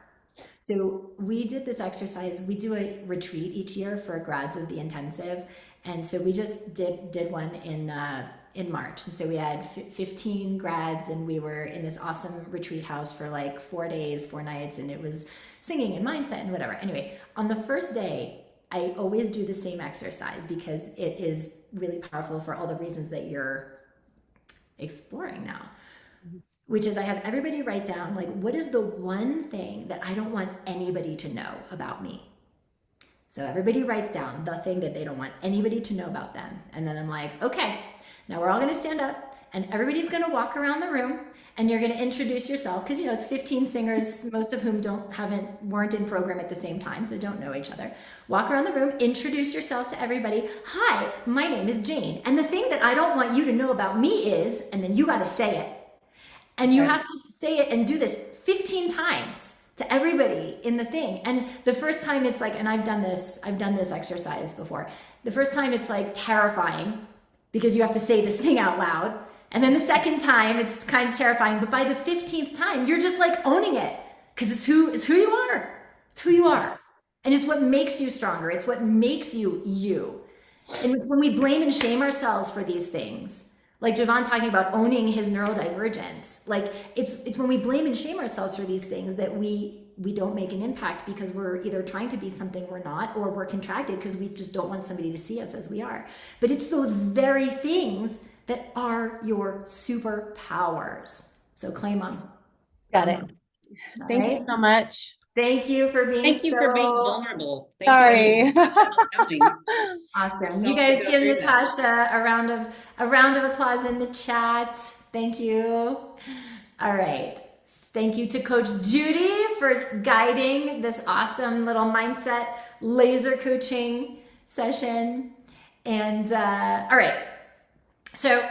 So we did this exercise. We do a retreat each year for grads of the intensive, and so we just did one in March. And so we had 15 grads, and we were in this awesome retreat house for like 4 days, 4 nights, and it was singing and mindset and whatever. Anyway, on the first day, I always do the same exercise because it is really powerful for all the reasons that you're exploring now, which is I have everybody write down, like, what is the one thing that I don't want anybody to know about me? So everybody writes down the thing that they don't want anybody to know about them. And then I'm like, okay, now we're all going to stand up and everybody's going to walk around the room and you're going to introduce yourself because, it's 15 singers, most of whom weren't in program at the same time, so don't know each other. Walk around the room, introduce yourself to everybody. Hi, my name is Jane. And the thing that I don't want you to know about me is, and then you got to say it. And you have to say it and do this 15 times to everybody in the thing. And the first time it's like, and I've done this exercise before. The first time it's like terrifying because you have to say this thing out loud. And then the second time it's kind of terrifying. But by the 15th time, you're just like owning it because it's who you are. It's who you are. And it's what makes you stronger. It's what makes you you. And when we blame and shame ourselves for these things, like Javon talking about owning his neurodivergence, like it's when we blame and shame ourselves for these things that we don't make an impact because we're either trying to be something we're not, or we're contracted because we just don't want somebody to see us as we are. But it's those very things that are your superpowers. So claim them. Got it. Thank you so much. Thank you for being Thank you for being vulnerable. Thank Sorry. you for coming. Awesome. You guys give Natasha a round of applause in the chat. Thank you. All right. Thank you to Coach Judy for guiding this awesome little mindset laser coaching session. And all right. So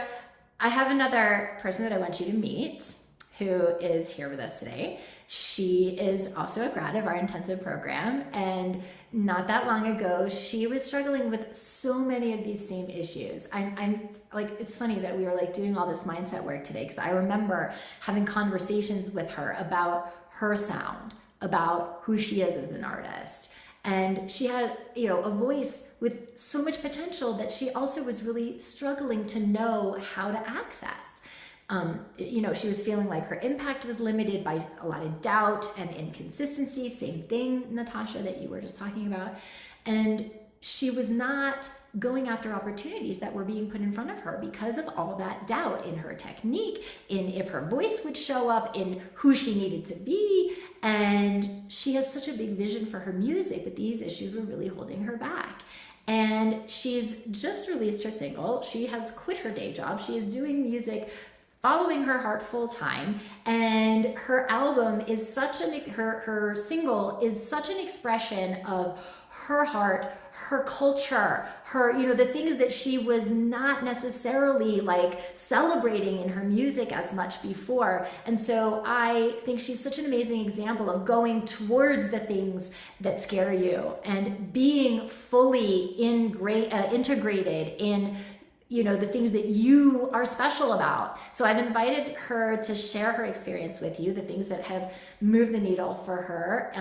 I have another person that I want you to meet who is here with us today. She is also a grad of our intensive program, and not that long ago, she was struggling with so many of these same issues. I'm like, it's funny that we were like doing all this mindset work today because I remember having conversations with her about her sound, about who she is as an artist. And she had, a voice with so much potential that she also was really struggling to know how to access. She was feeling like her impact was limited by a lot of doubt and inconsistency. Same thing, Natasha, that you were just talking about. And she was not going after opportunities that were being put in front of her because of all that doubt in her technique, in if her voice would show up, in who she needed to be. And she has such a big vision for her music, but these issues were really holding her back. And she's just released her single. She has quit her day job. She is doing music, following her heart full time, and her album is her single is such an expression of her heart, her culture, the things that she was not necessarily like celebrating in her music as much before. And so I think she's such an amazing example of going towards the things that scare you and being fully integrated in the things that you are special about. So I've invited her to share her experience with you, the things that have moved the needle for her,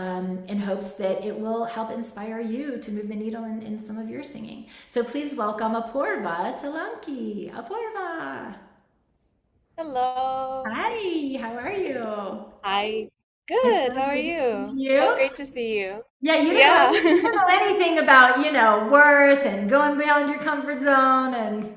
in hopes that it will help inspire you to move the needle in some of your singing. So please welcome Apurva Talanki. Apurva. Hello. Hi, how are you? Hi. Good. How are you? You? Oh, great to see you. Yeah, you Yeah. don't know anything about, worth and going beyond your comfort zone and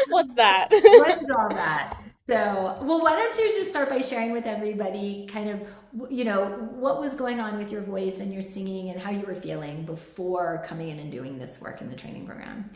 What's that? what is all that? So, well, why don't you just start by sharing with everybody kind of, what was going on with your voice and your singing and how you were feeling before coming in and doing this work in the training program?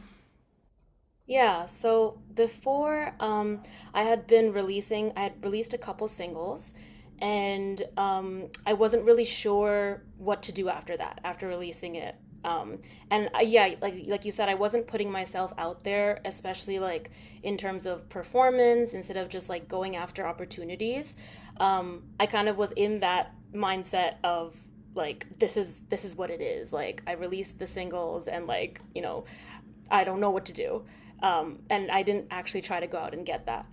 Yeah, so before I had released a couple singles, and I wasn't really sure what to do after that, after releasing it. Yeah, like you said, I wasn't putting myself out there, especially like in terms of performance, instead of just like going after opportunities. I kind of was in that mindset of like this is what it is. Like I released the singles and like, I don't know what to do. And I didn't actually try to go out and get that.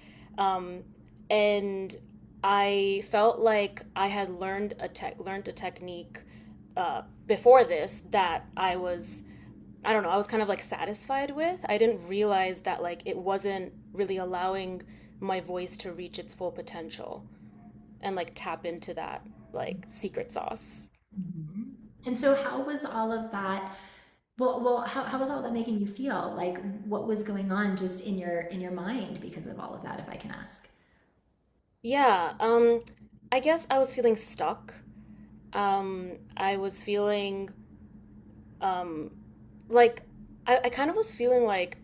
And I felt like I had learned a technique before this that I was kind of like satisfied with. I didn't realize that like it wasn't really allowing my voice to reach its full potential and like tap into that like secret sauce. Mhm. And so how was all of that? Well, how was all that making you feel? Like what was going on just in your mind because of all of that, if I can ask? Yeah, I guess I was feeling stuck. I was feeling um, like I kind of was feeling like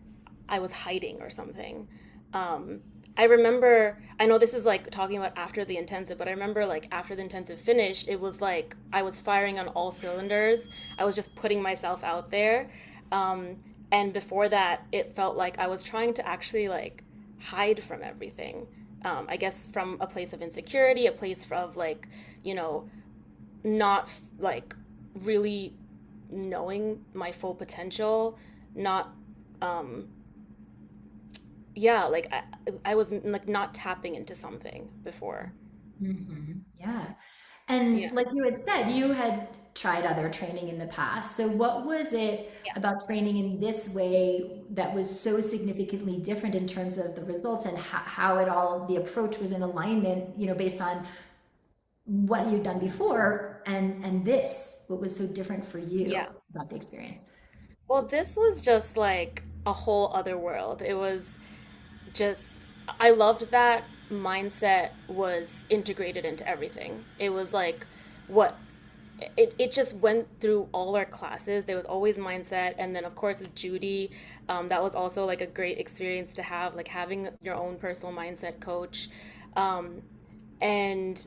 I was hiding or something. Um, I remember, I know this is like talking about after the intensive, but I remember like after the intensive finished, it was like I was firing on all cylinders. I was just putting myself out there. Um, and before that, it felt like I was trying to actually like hide from everything. I guess from a place of insecurity, a place of like, you know, not like really knowing my full potential, not um yeah, like I was like not tapping into something before. Yeah. And Yeah. like you had said, you had tried other training in the past. So what was it Yeah. about training in this way that was so significantly different in terms of the results and how the approach was in alignment, based on what you'd done before and this, what was so different for you Yeah. about the experience? Well, this was just like a whole other world. It was just, I loved that mindset was integrated into everything. It was like what it just went through all our classes. There was always mindset, and then of course with Judy, that was also like a great experience to have, like having your own personal mindset coach. Um, and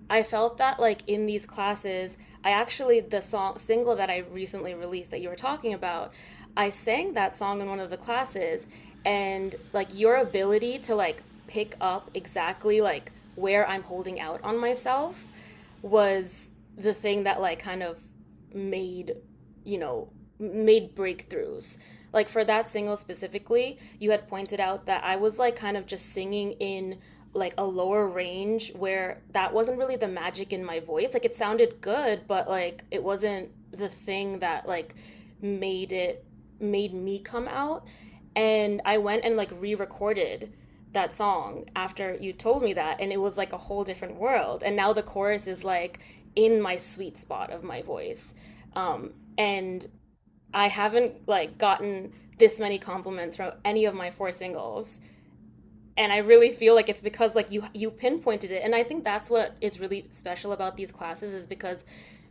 I felt that like in these classes, I actually the song single that I recently released that you were talking about, I sang that song in one of the classes, and like your ability to like pick up exactly like where I'm holding out on myself was the thing that like kind of made, made breakthroughs. Like for that single specifically, you had pointed out that I was like kind of just singing in like a lower range where that wasn't really the magic in my voice. Like it sounded good, but like it wasn't the thing that like made me come out. And I went and like re-recorded that song after you told me that, and it was like a whole different world. And now the chorus is like in my sweet spot of my voice. And I haven't like gotten this many compliments from any of my four singles. And I really feel like it's because like you pinpointed it. And I think that's what is really special about these classes, is because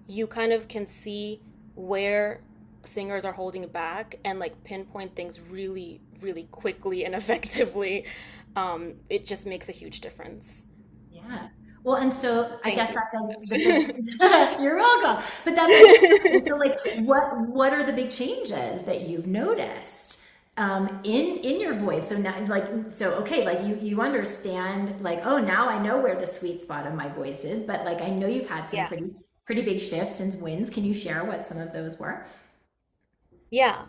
you kind of can see where singers are holding back and like pinpoint things really, really quickly and effectively. It just makes a huge difference. Yeah. Well, and so I Thank guess you that so begs much. you're welcome. But that begs the question. So like what are the big changes that you've noticed in your voice? So now okay, like you understand like, oh, now I know where the sweet spot of my voice is, but like I know you've had some Yeah. pretty big shifts and wins. Can you share what some of those were? Yeah.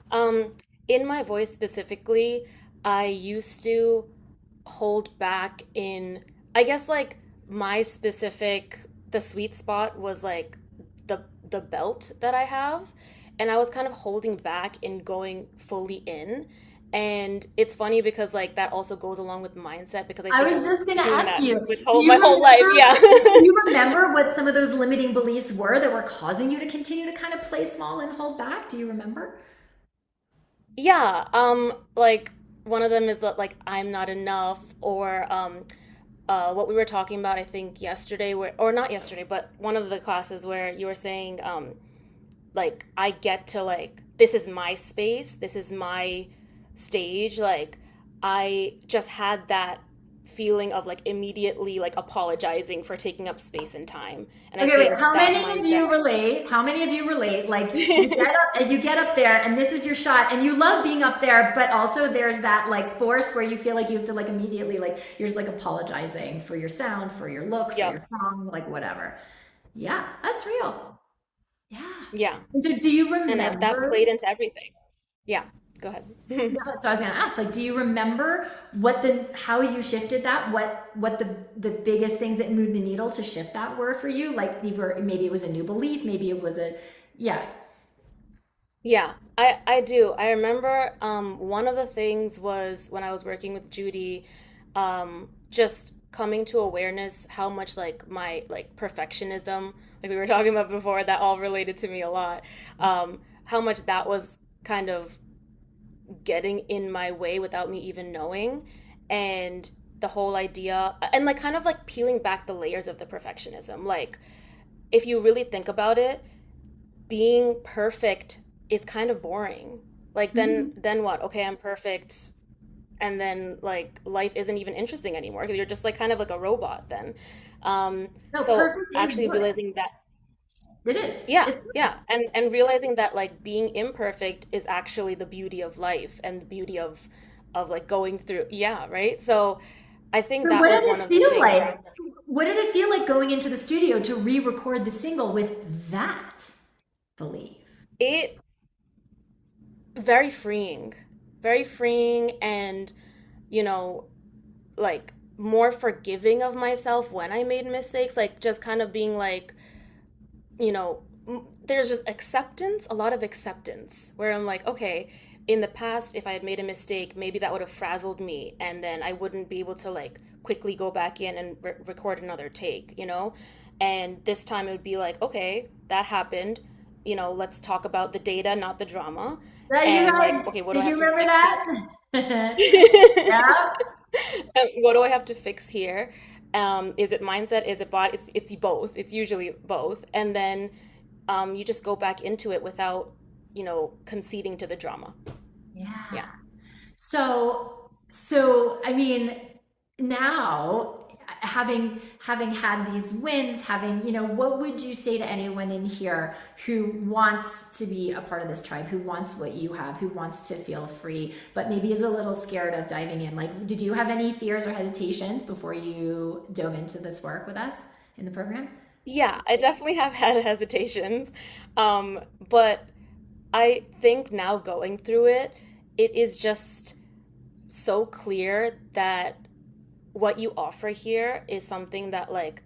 In my voice specifically, I used to hold back in, I guess like my specific, the sweet spot was like the belt that I have, and I was kind of holding back in going fully in. And it's funny because like that also goes along with mindset, because I I think I was was just going to doing ask that you, with do my you whole life. remember Yeah. do you remember what some of those limiting beliefs were that were causing you to continue to kind of play small and hold back? Do you remember? Yeah, like one of them is that like I'm not enough, or what we were talking about I think yesterday, where, or not yesterday, but one of the classes where you were saying like I get to like, this is my space, this is my stage. Like I just had that feeling of like immediately like apologizing for taking up space and time. And I Okay, wait. think How that many of mindset. you relate? How many of you relate? Like you get up there and this is your shot and you love being up there, but also there's that like force where you feel like you have to like immediately like you're just like apologizing for your sound, for your look, for your Yep. song, like whatever. Yeah, that's real. Yeah. Yeah. And so do you And that remember? played into everything. Yeah, go ahead. Yeah, so I was gonna ask, like, do you remember how you shifted that? What the biggest things that moved the needle to shift that were for you? Like, maybe it was a new belief, maybe it was yeah. Yeah, I do. I remember one of the things was when I was working with Judy, just coming to awareness how much like my like perfectionism, like we were talking about before, that all related to me a lot. How much that was kind of getting in my way without me even knowing. And the whole idea, and like kind of like peeling back the layers of the perfectionism. Like if you really think about it, being perfect is kind of boring. Like Mhm. then what? Okay, I'm perfect, and then like life isn't even interesting anymore because you're just like kind of like a robot then. No, So perfect is actually good. realizing that, It is. yeah, It's yeah, and realizing that like being imperfect is actually the beauty of life and the beauty of like going through. Yeah, right. So I think So that what was did one it of the feel things like? where What did it feel like going into the studio to re-record the single with that belief? it very freeing, very freeing, and you know like more forgiving of myself when I made mistakes, like just kind of being like, there's just acceptance, a lot of acceptance, where I'm like, okay, in the past, if I had made a mistake, maybe that would have frazzled me, and then I wouldn't be able to like quickly go back in and record another take. And this time it would be like, okay, that happened. Let's talk about the data, not the drama. That you And guys, like, okay, what do did I you have to remember fix here? that? Yeah. What do I have to fix here? Is it mindset? Is it body? It's both. It's usually both. And then you just go back into it without, conceding to the drama. Yeah. Yeah. So I mean, now having had these wins, what would you say to anyone in here who wants to be a part of this tribe, who wants what you have, who wants to feel free, but maybe is a little scared of diving in? Like, did you have any fears or hesitations before you dove into this work with us in the program? Yeah, I definitely have had hesitations. But I think now going through it, it is just so clear that what you offer here is something that like,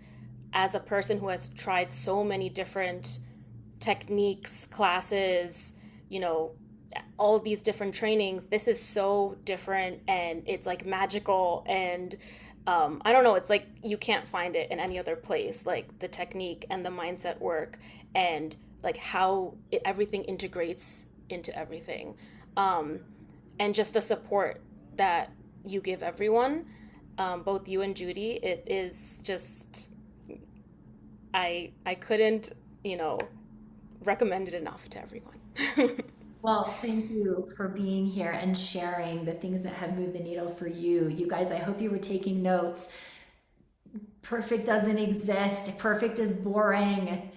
as a person who has tried so many different techniques, classes, you know, all these different trainings, this is so different and it's like magical. And I don't know, it's like you can't find it in any other place, like the technique and the mindset work and like how everything integrates into everything. Um, and just the support that you give everyone, both you and Judy, it is just, I couldn't, recommend it enough to everyone. Well, thank you for being here and sharing the things that have moved the needle for you. You guys, I hope you were taking notes. Perfect doesn't exist. Perfect is boring.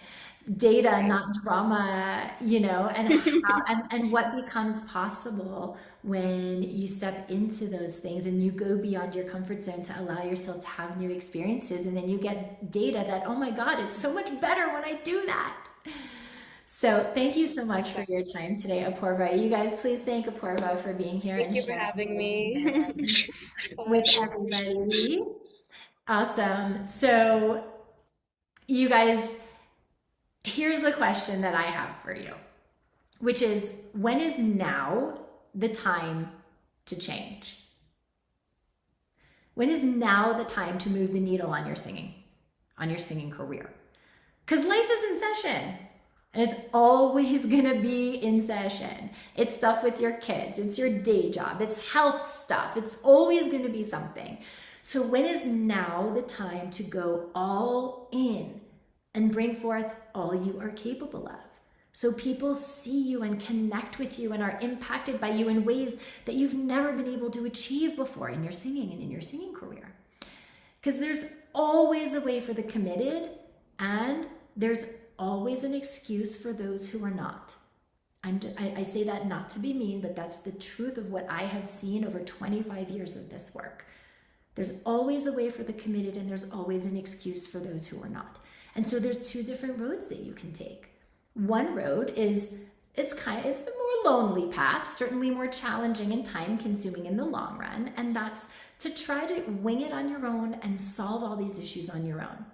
Data, not drama, and what becomes possible when you step into those things and you go beyond your comfort zone to allow yourself to have new experiences. And then you get data that, oh my God, it's so much better when I do that. So thank you so much for your time today, Apurva. You guys, please thank Apurva for being here Thank and you for sharing having me. with everybody. Awesome. So you guys, here's the question that I have for you, which is, when is now the time to change? When is now the time to move the needle on your singing career? Because life is in session. And it's always gonna be in session. It's stuff with your kids, it's your day job, it's health stuff. It's always gonna be something. So when is now the time to go all in and bring forth all you are capable of? So people see you and connect with you and are impacted by you in ways that you've never been able to achieve before in your singing and in your singing career. Because there's always a way for the committed, and there's always an excuse for those who are not. I say that not to be mean, but that's the truth of what I have seen over 25 years of this work. There's always a way for the committed, and there's always an excuse for those who are not. And so there's two different roads that you can take. One road is, it's the more lonely path, certainly more challenging and time consuming in the long run. And that's to try to wing it on your own and solve all these issues on your own.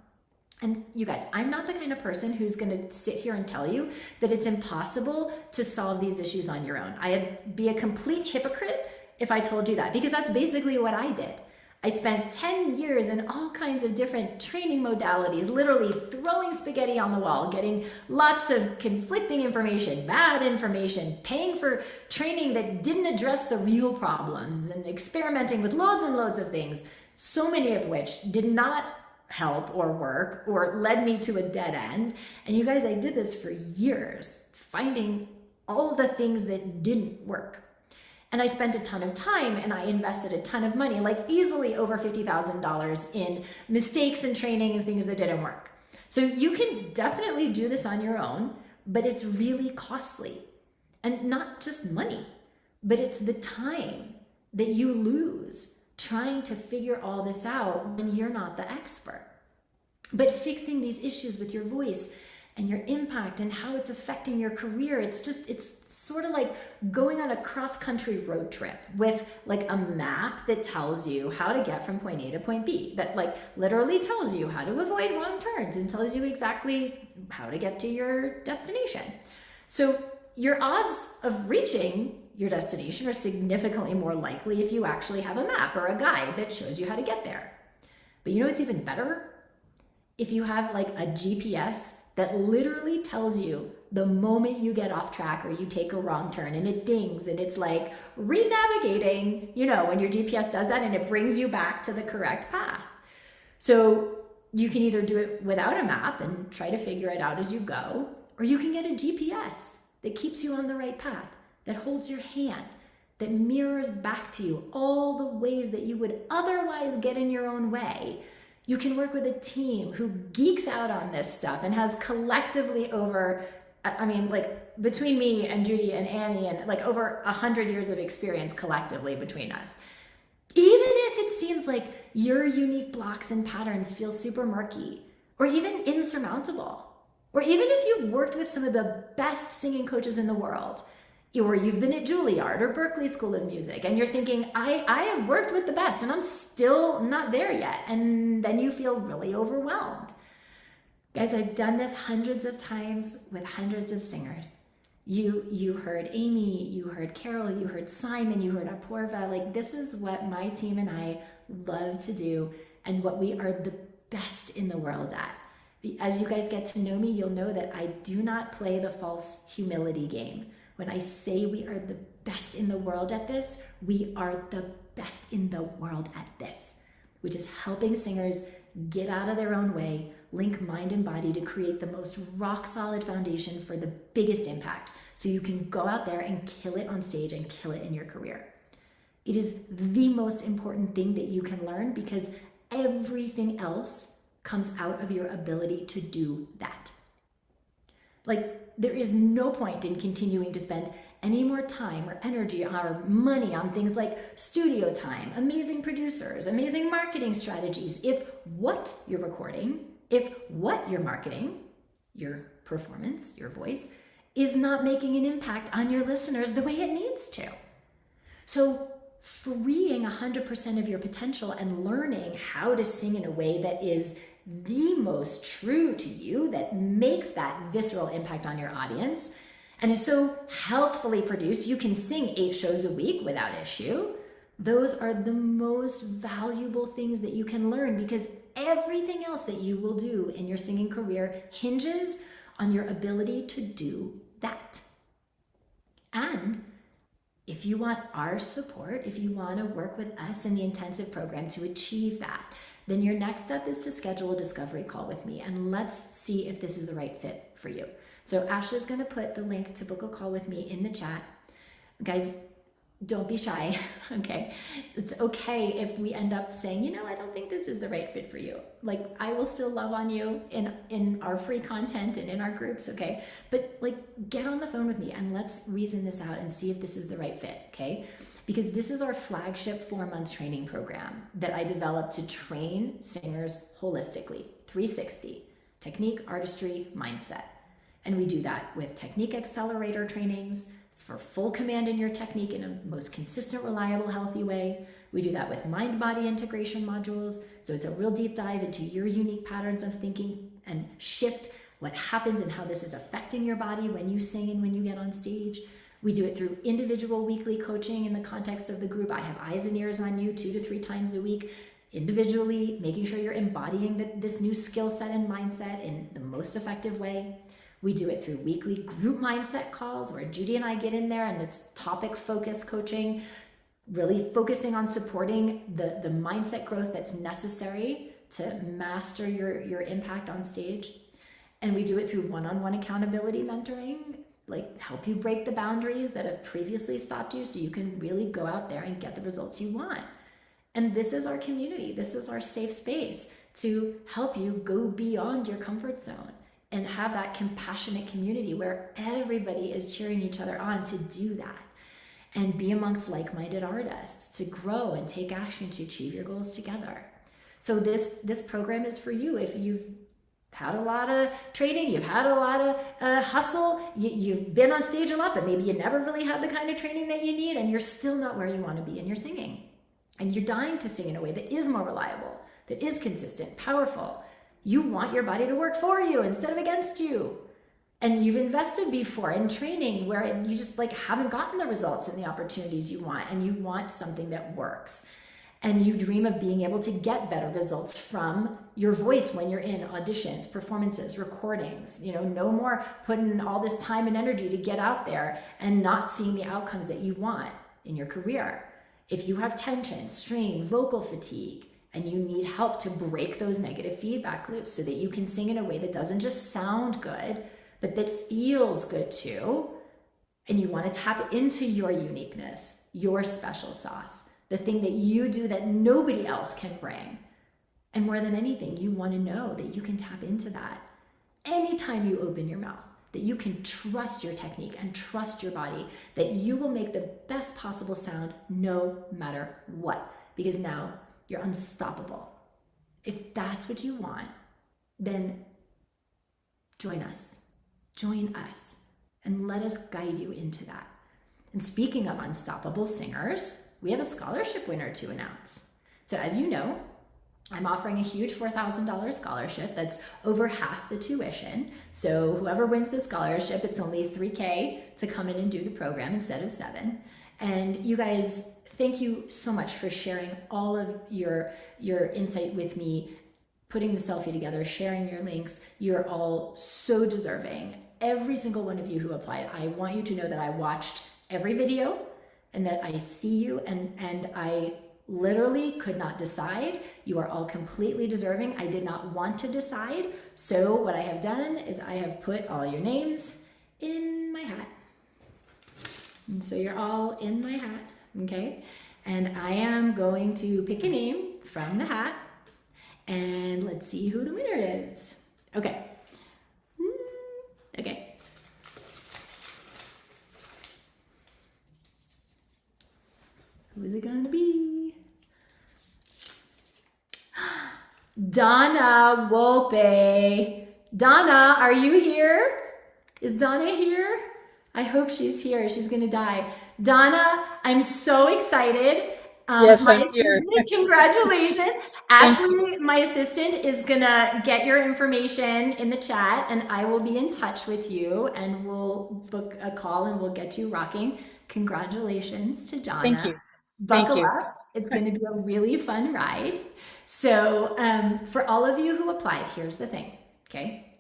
And you guys, I'm not the kind of person who's going to sit here and tell you that it's impossible to solve these issues on your own. I'd be a complete hypocrite if I told you that, because that's basically what I did. I spent 10 years in all kinds of different training modalities, literally throwing spaghetti on the wall, getting lots of conflicting information, bad information, paying for training that didn't address the real problems, and experimenting with loads and loads of things, so many of which did not help or work or led me to a dead end. And you guys, I did this for years, finding all the things that didn't work. And I spent a ton of time and I invested a ton of money, like easily over $50,000 in mistakes and training and things that didn't work. So you can definitely do this on your own, but it's really costly. And not just money, but it's the time that you lose trying to figure all this out when you're not the expert. But fixing these issues with your voice and your impact and how it's affecting your career, it's sort of like going on a cross-country road trip with like a map that tells you how to get from point A to point B, that like literally tells you how to avoid wrong turns and tells you exactly how to get to your destination. So your odds of reaching your destination are significantly more likely if you actually have a map or a guide that shows you how to get there. But you know what's even better? If you have like a GPS that literally tells you the moment you get off track or you take a wrong turn, and it dings and it's like re-navigating, when your GPS does that and it brings you back to the correct path. So you can either do it without a map and try to figure it out as you go, or you can get a GPS that keeps you on the right path, that holds your hand, that mirrors back to you all the ways that you would otherwise get in your own way. You can work with a team who geeks out on this stuff and has collectively over, between me and Judy and Annie, and like over 100 years of experience collectively between us. Even if it seems like your unique blocks and patterns feel super murky or even insurmountable, or even if you've worked with some of the best singing coaches in the world, or you've been at Juilliard or Berklee School of Music and you're thinking, I have worked with the best and I'm still not there yet. And then you feel really overwhelmed. Guys, I've done this hundreds of times with hundreds of singers. You heard Amy, you heard Carol, you heard Simon, you heard Apoorva. Like, this is what my team and I love to do and what we are the best in the world at. As you guys get to know me, you'll know that I do not play the false humility game. When I say we are the best in the world at this, we are the best in the world at this, which is helping singers get out of their own way, link mind and body to create the most rock solid foundation for the biggest impact, so you can go out there and kill it on stage and kill it in your career. It is the most important thing that you can learn, because everything else comes out of your ability to do that. Like, there is no point in continuing to spend any more time or energy or money on things like studio time, amazing producers, amazing marketing strategies, if what you're recording, if what you're marketing, your performance, your voice, is not making an impact on your listeners the way it needs to. So freeing 100% of your potential and learning how to sing in a way that is the most true to you, that makes that visceral impact on your audience, and is so healthfully produced you can sing 8 shows a week without issue. Those are the most valuable things that you can learn, because everything else that you will do in your singing career hinges on your ability to do that. And if you want our support, if you want to work with us in the intensive program to achieve that, then your next step is to schedule a discovery call with me, and let's see if this is the right fit for you. So Ashley's going to put the link to book a call with me in the chat. Guys, don't be shy, okay? It's okay if we end up saying, you know, I don't think this is the right fit for you. Like, I will still love on you in our free content and in our groups, okay? But like, get on the phone with me and let's reason this out and see if this is the right fit, okay? Because this is our flagship 4-month training program that I developed to train singers holistically, 360, technique, artistry, mindset. And we do that with technique accelerator trainings. It's for full command in your technique in a most consistent, reliable, healthy way. We do that with mind-body integration modules. So it's a real deep dive into your unique patterns of thinking and shift what happens and how this is affecting your body when you sing and when you get on stage. We do it through individual weekly coaching in the context of the group. I have eyes and ears on you 2 to 3 times a week, individually, making sure you're embodying this new skill set and mindset in the most effective way. We do it through weekly group mindset calls where Judy and I get in there and it's topic focused coaching, really focusing on supporting the mindset growth that's necessary to master your impact on stage. And we do it through one-on-one accountability mentoring, like help you break the boundaries that have previously stopped you so you can really go out there and get the results you want. And this is our community. This is our safe space to help you go beyond your comfort zone and have that compassionate community where everybody is cheering each other on to do that and be amongst like-minded artists to grow and take action to achieve your goals together. So this program is for you if you've had a lot of training, you've had a lot of hustle, you've been on stage a lot, but maybe you never really had the kind of training that you need and you're still not where you want to be in your singing. And you're dying to sing in a way that is more reliable, that is consistent, powerful. You want your body to work for you instead of against you. And you've invested before in training where you just like haven't gotten the results and the opportunities you want, and you want something that works. And you dream of being able to get better results from your voice when you're in auditions, performances, recordings. You know, no more putting all this time and energy to get out there and not seeing the outcomes that you want in your career. If you have tension, strain, vocal fatigue, and you need help to break those negative feedback loops so that you can sing in a way that doesn't just sound good, but that feels good too, and you want to tap into your uniqueness, your special sauce, the thing that you do that nobody else can bring. And more than anything, you want to know that you can tap into that anytime you open your mouth, that you can trust your technique and trust your body, that you will make the best possible sound no matter what, because now you're unstoppable. If that's what you want, then join us, and let us guide you into that. And speaking of unstoppable singers, we have a scholarship winner to announce. So as you know, I'm offering a huge $4,000 scholarship that's over half the tuition. So whoever wins the scholarship, it's only $3,000 to come in and do the program instead of $7,000. And you guys, thank you so much for sharing all of your insight with me, putting the selfie together, sharing your links. You're all so deserving. Every single one of you who applied, I want you to know that I watched every video and that I see you, and I literally could not decide. You are all completely deserving. I did not want to decide. So what I have done is I have put all your names in my hat. And so you're all in my hat, okay? And I am going to pick a name from the hat, and let's see who the winner is. Okay. Okay. Who is it gonna be? Donna Wolpe. Donna, are you here? Is Donna here? I hope she's here. She's gonna die. Donna, I'm so excited. Yes, I'm here. Congratulations. Ashley, my assistant, is gonna get your information in the chat, and I will be in touch with you, and we'll book a call and we'll get you rocking. Congratulations to Donna. Thank you. Buckle Thank you. up. It's going to be a really fun ride. So for all of you who applied, here's the thing, okay?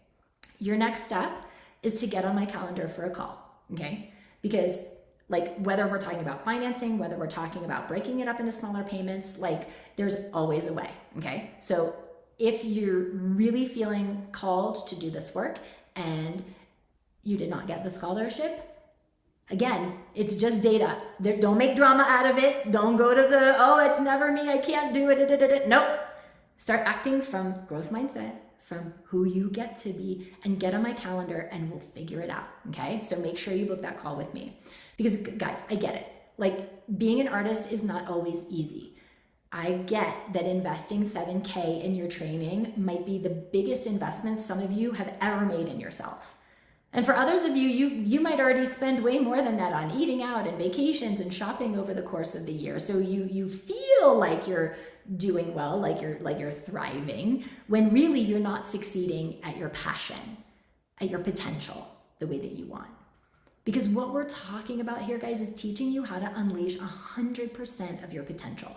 Your next step is to get on my calendar for a call, okay? Because like whether we're talking about financing, whether we're talking about breaking it up into smaller payments, like there's always a way, okay? So if you're really feeling called to do this work and you did not get the scholarship, again, it's just data. Don't make drama out of it. Don't go to the, oh, it's never me, I can't do it. Nope. Start acting from growth mindset, from who you get to be, and get on my calendar and we'll figure it out, okay? So make sure you book that call with me. Because guys, I get it. Like being an artist is not always easy. I get that investing $7,000 in your training might be the biggest investment some of you have ever made in yourself. And for others of you, you might already spend way more than that on eating out and vacations and shopping over the course of the year. So you feel like you're doing well, like you're thriving, when really you're not succeeding at your passion, at your potential, the way that you want. Because what we're talking about here, guys, is teaching you how to unleash 100% of your potential.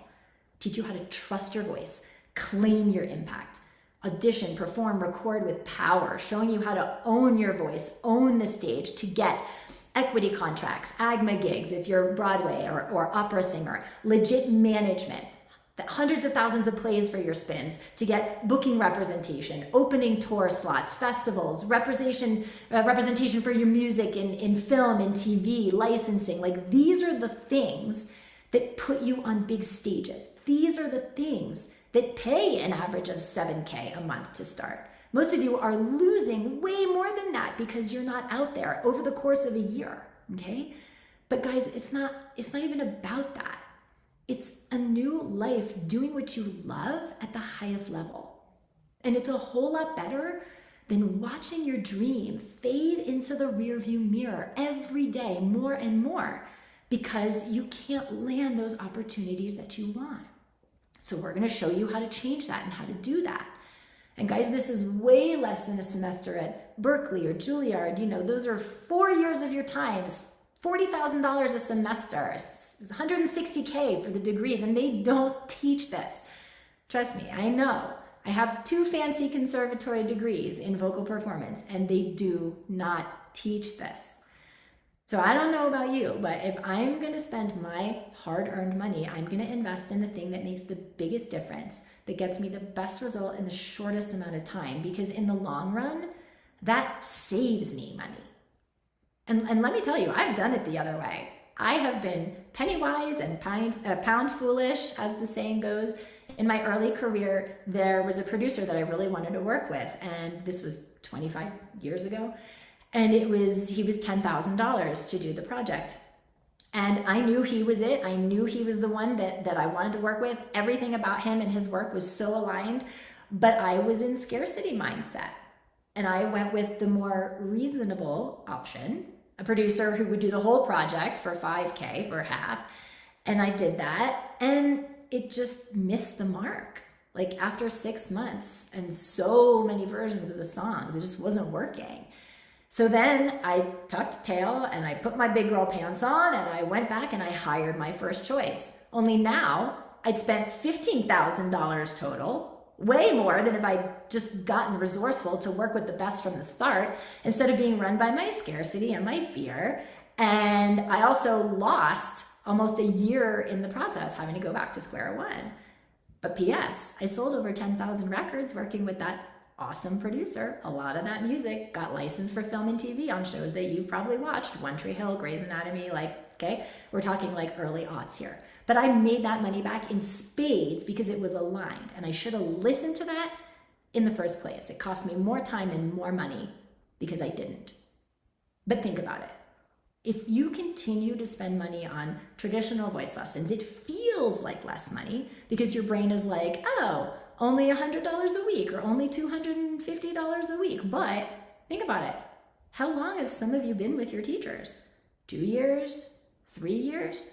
Teach you how to trust your voice, claim your impact, audition, perform, record with power, showing you how to own your voice, own the stage to get equity contracts, AGMA gigs if you're Broadway or opera singer, legit management, hundreds of thousands of plays for your spins, to get booking representation, opening tour slots, festivals, representation for your music in film and TV, licensing. Like these are the things that put you on big stages. These are the things that pay an average of $7,000 a month to start. Most of you are losing way more than that because you're not out there over the course of a year, okay? But guys, it's not even about that. It's a new life doing what you love at the highest level. And it's a whole lot better than watching your dream fade into the rearview mirror every day more and more because you can't land those opportunities that you want. So we're going to show you how to change that and how to do that. And guys, this is way less than a semester at Berkeley or Juilliard. You know, those are 4 years of your time. It's $40,000 a semester. It's $160,000 for the degrees, and they don't teach this. Trust me, I know. I have 2 fancy conservatory degrees in vocal performance, and they do not teach this. So I don't know about you, but if I'm going to spend my hard-earned money, I'm going to invest in the thing that makes the biggest difference, that gets me the best result in the shortest amount of time, because in the long run, that saves me money. And let me tell you, I've done it the other way. I have been penny wise and pound foolish, as the saying goes. In my early career, there was a producer that I really wanted to work with, and this was 25 years ago. And he was $10,000 to do the project. And I knew he was it. I knew he was the one that I wanted to work with. Everything about him and his work was so aligned, but I was in scarcity mindset. And I went with the more reasonable option, a producer who would do the whole project for $5,000 for half. And I did that, and it just missed the mark. Like after 6 months and so many versions of the songs, it just wasn't working. So then I tucked tail and I put my big girl pants on and I went back and I hired my first choice. Only now I'd spent $15,000 total, way more than if I'd just gotten resourceful to work with the best from the start instead of being run by my scarcity and my fear. And I also lost almost a year in the process having to go back to square one. But P.S., I sold over 10,000 records working with that awesome producer. A lot of that music got licensed for film and TV on shows that you've probably watched. One Tree Hill, Grey's Anatomy, okay? We're talking like early aughts here. But I made that money back in spades because it was aligned. And I should have listened to that in the first place. It cost me more time and more money because I didn't. But think about it. If you continue to spend money on traditional voice lessons, it feels like less money because your brain is like, oh, only $100 a week or only $250 a week. But think about it. How long have some of you been with your teachers? 2 years? 3 years?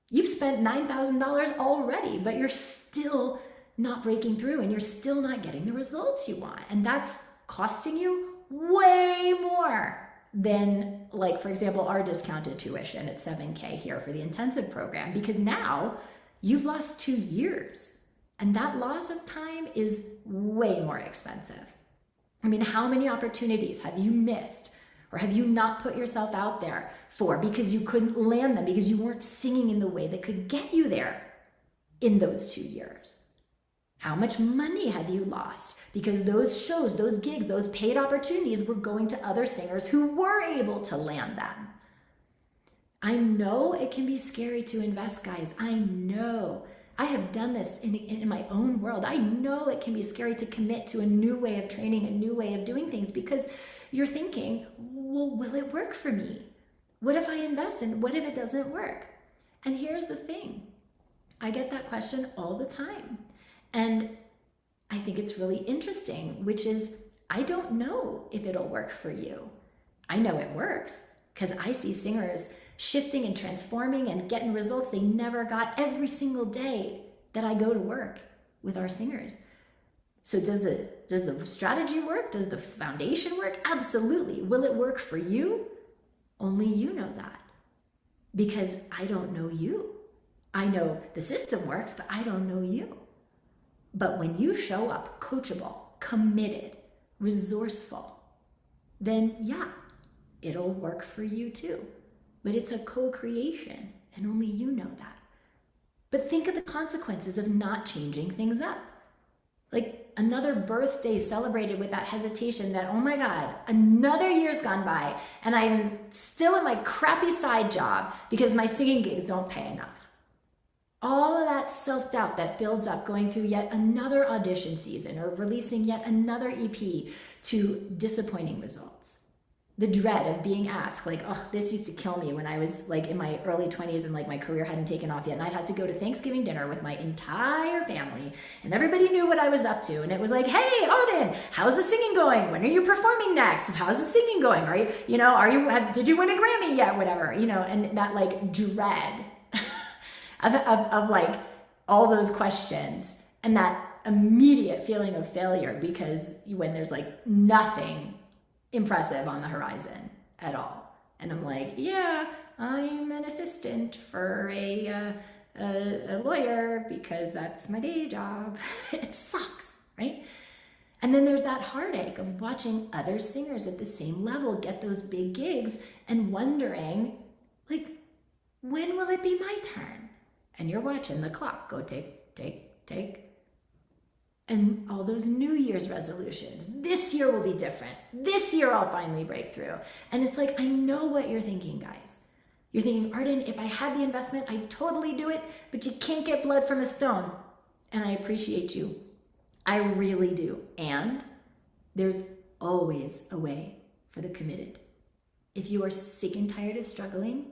You've spent $9,000 already, but you're still not breaking through and you're still not getting the results you want. And that's costing you way more than, like, for example, our discounted tuition at $7K here for the intensive program, because now you've lost 2 years and that loss of time is way more expensive. I mean, how many opportunities have you missed or have you not put yourself out there for because you couldn't land them, because you weren't singing in the way that could get you there in those 2 years? How much money have you lost because those shows, those gigs, those paid opportunities were going to other singers who were able to land them? I know it can be scary to invest, guys. I know. I have done this in my own world. I know it can be scary to commit to a new way of training, a new way of doing things, because you're thinking, well, will it work for me? What if I invest and what if it doesn't work? And here's the thing. I get that question all the time. And I think it's really interesting, which is, I don't know if it'll work for you. I know it works because I see singers shifting and transforming and getting results they never got every single day that I go to work with our singers. So does the strategy work? Does the foundation work? Absolutely. Will it work for you? Only you know that, because I don't know you. I know the system works, but I don't know you. But when you show up coachable, committed, resourceful, then yeah, it'll work for you too. But it's a co-creation and only you know that. But think of the consequences of not changing things up. Like another birthday celebrated with that hesitation that, oh my God, another year's gone by and I'm still in my crappy side job because my singing gigs don't pay enough. All of that self-doubt that builds up going through yet another audition season or releasing yet another EP to disappointing results. The dread of being asked, like, oh, this used to kill me when I was like in my early 20s and like my career hadn't taken off yet. And I'd have to go to Thanksgiving dinner with my entire family and everybody knew what I was up to. And it was like, hey, Arden, how's the singing going? When are you performing next? How's the singing going? Did you win a Grammy yet? Whatever, and that like dread of like all those questions and that immediate feeling of failure, because when there's like nothing impressive on the horizon at all. And I'm like, yeah, I'm an assistant for a lawyer because that's my day job. It sucks, right? And then there's that heartache of watching other singers at the same level get those big gigs and wondering, like, when will it be my turn? And you're watching the clock go tick. And all those New Year's resolutions. This year will be different. This year I'll finally break through. And it's like, I know what you're thinking, guys. You're thinking, Arden, if I had the investment, I'd totally do it, but you can't get blood from a stone. And I appreciate you. I really do. And there's always a way for the committed. If you are sick and tired of struggling,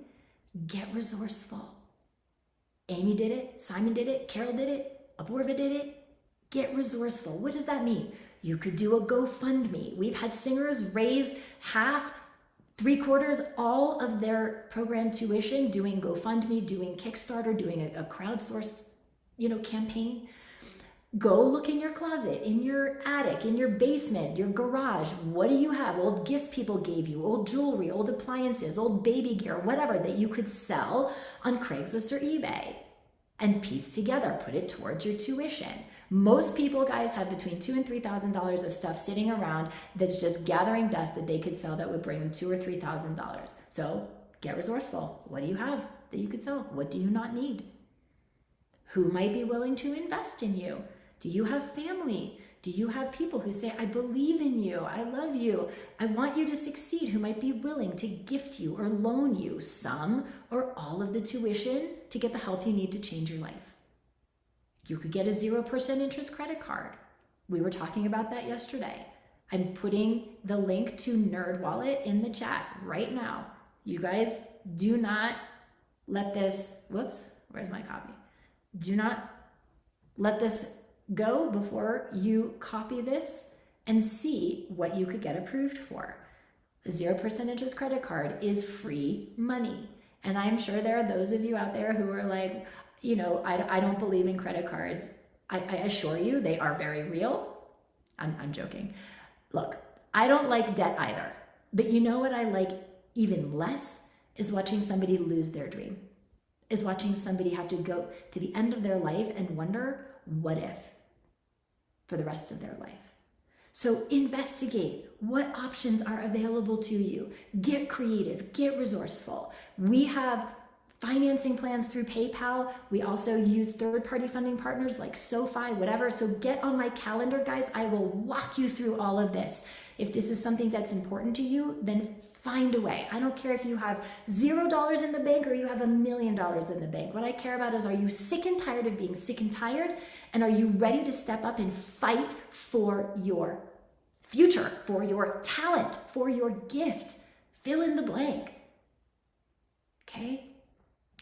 get resourceful. Amy did it, Simon did it, Carol did it, Apoorva did it. Get resourceful. What does that mean? You could do a GoFundMe. We've had singers raise half, 3/4, all of their program tuition doing GoFundMe, doing Kickstarter, doing a crowdsourced, campaign. Go look in your closet, in your attic, in your basement, your garage. What do you have? Old gifts people gave you, old jewelry, old appliances, old baby gear, whatever that you could sell on Craigslist or eBay and piece together, put it towards your tuition. Most people, guys, have between $2,000 and $3,000 of stuff sitting around that's just gathering dust that they could sell that would bring them $2,000 or $3,000. So get resourceful. What do you have that you could sell? What do you not need? Who might be willing to invest in you? Do you have family? Do you have people who say, I believe in you, I love you, I want you to succeed, who might be willing to gift you or loan you some or all of the tuition to get the help you need to change your life? You could get a 0% interest credit card. We were talking about that yesterday. I'm putting the link to NerdWallet in the chat right now. You guys do not let this, whoops, where's my copy? Do not let this go before you copy this and see what you could get approved for. A 0% interest credit card is free money. And I'm sure there are those of you out there who are like, you know, I don't believe in credit cards. I assure you they are very real. I'm joking. Look, I don't like debt either. But you know what I like even less is watching somebody lose their dream, is watching somebody have to go to the end of their life and wonder, what if, for the rest of their life. So investigate what options are available to you. Get creative, get resourceful. We have financing plans through PayPal. We also use third-party funding partners like SoFi, whatever. So get on my calendar, guys. I will walk you through all of this. If this is something that's important to you, then find a way. I don't care if you have $0 in the bank or you have $1 million in the bank. What I care about is, are you sick and tired of being sick and tired? And are you ready to step up and fight for your future, for your talent, for your gift? Fill in the blank. Okay?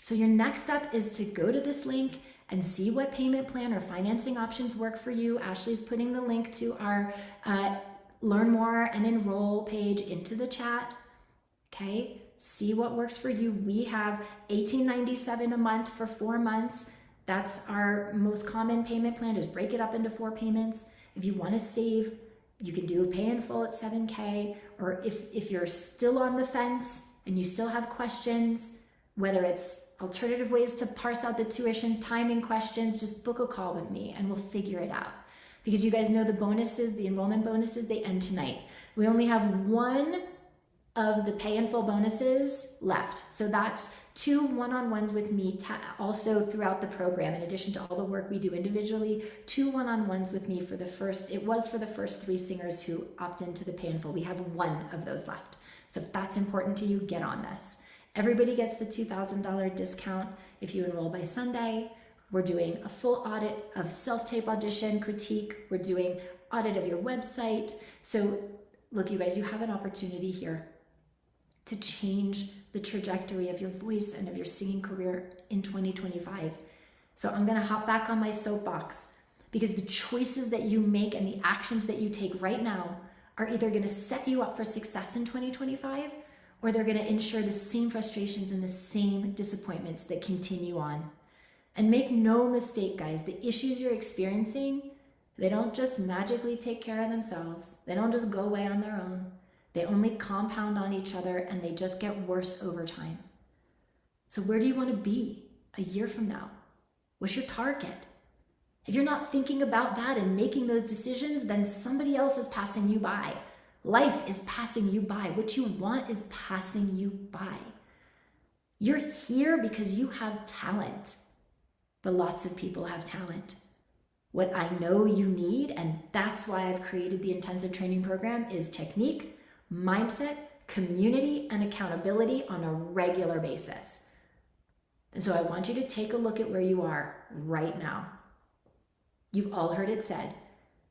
So your next step is to go to this link and see what payment plan or financing options work for you. Ashley's putting the link to our Learn More and Enroll page into the chat. Okay, see what works for you. We have $18.97 a month for 4 months. That's our most common payment plan. Just break it up into 4 payments. If you want to save, you can do a pay in full at $7K. Or if you're still on the fence and you still have questions, whether it's alternative ways to parse out the tuition, timing questions, just book a call with me and we'll figure it out. Because you guys know the bonuses, the enrollment bonuses, they end tonight. We only have one of the pay in full bonuses left. So that's 2 one-on-ones with me also throughout the program. In addition to all the work we do individually, 2 one-on-ones with me for the first 3 singers who opt into the pay in full. We have 1 of those left. So if that's important to you, get on this. Everybody gets the $2,000 discount if you enroll by Sunday. We're doing a full audit of self-tape audition critique. We're doing audit of your website. So look, you guys, you have an opportunity here to change the trajectory of your voice and of your singing career in 2025. So I'm gonna hop back on my soapbox, because the choices that you make and the actions that you take right now are either gonna set you up for success in 2025, or they're gonna ensure the same frustrations and the same disappointments that continue on. And make no mistake, guys, the issues you're experiencing, they don't just magically take care of themselves. They don't just go away on their own. They only compound on each other and they just get worse over time. So where do you want to be a year from now? What's your target? If you're not thinking about that and making those decisions, then somebody else is passing you by. Life is passing you by. What you want is passing you by. You're here because you have talent, but lots of people have talent. What I know you need, and that's why I've created the intensive training program, is technique, mindset, community, and accountability on a regular basis. And so I want you to take a look at where you are right now. You've all heard it said,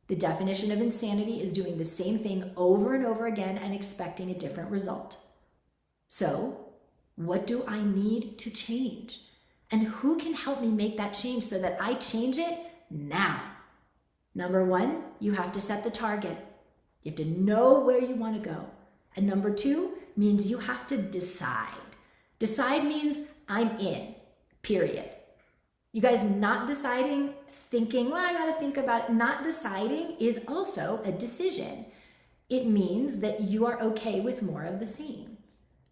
the definition of insanity is doing the same thing over and over again and expecting a different result. So, what do I need to change? And who can help me make that change so that I change it now? Number 1, you have to set the target. You have to know where you want to go. And number 2 means you have to decide. Decide means I'm in, period. You guys not deciding, thinking, well, I gotta think about it. Not deciding is also a decision. It means that you are okay with more of the same.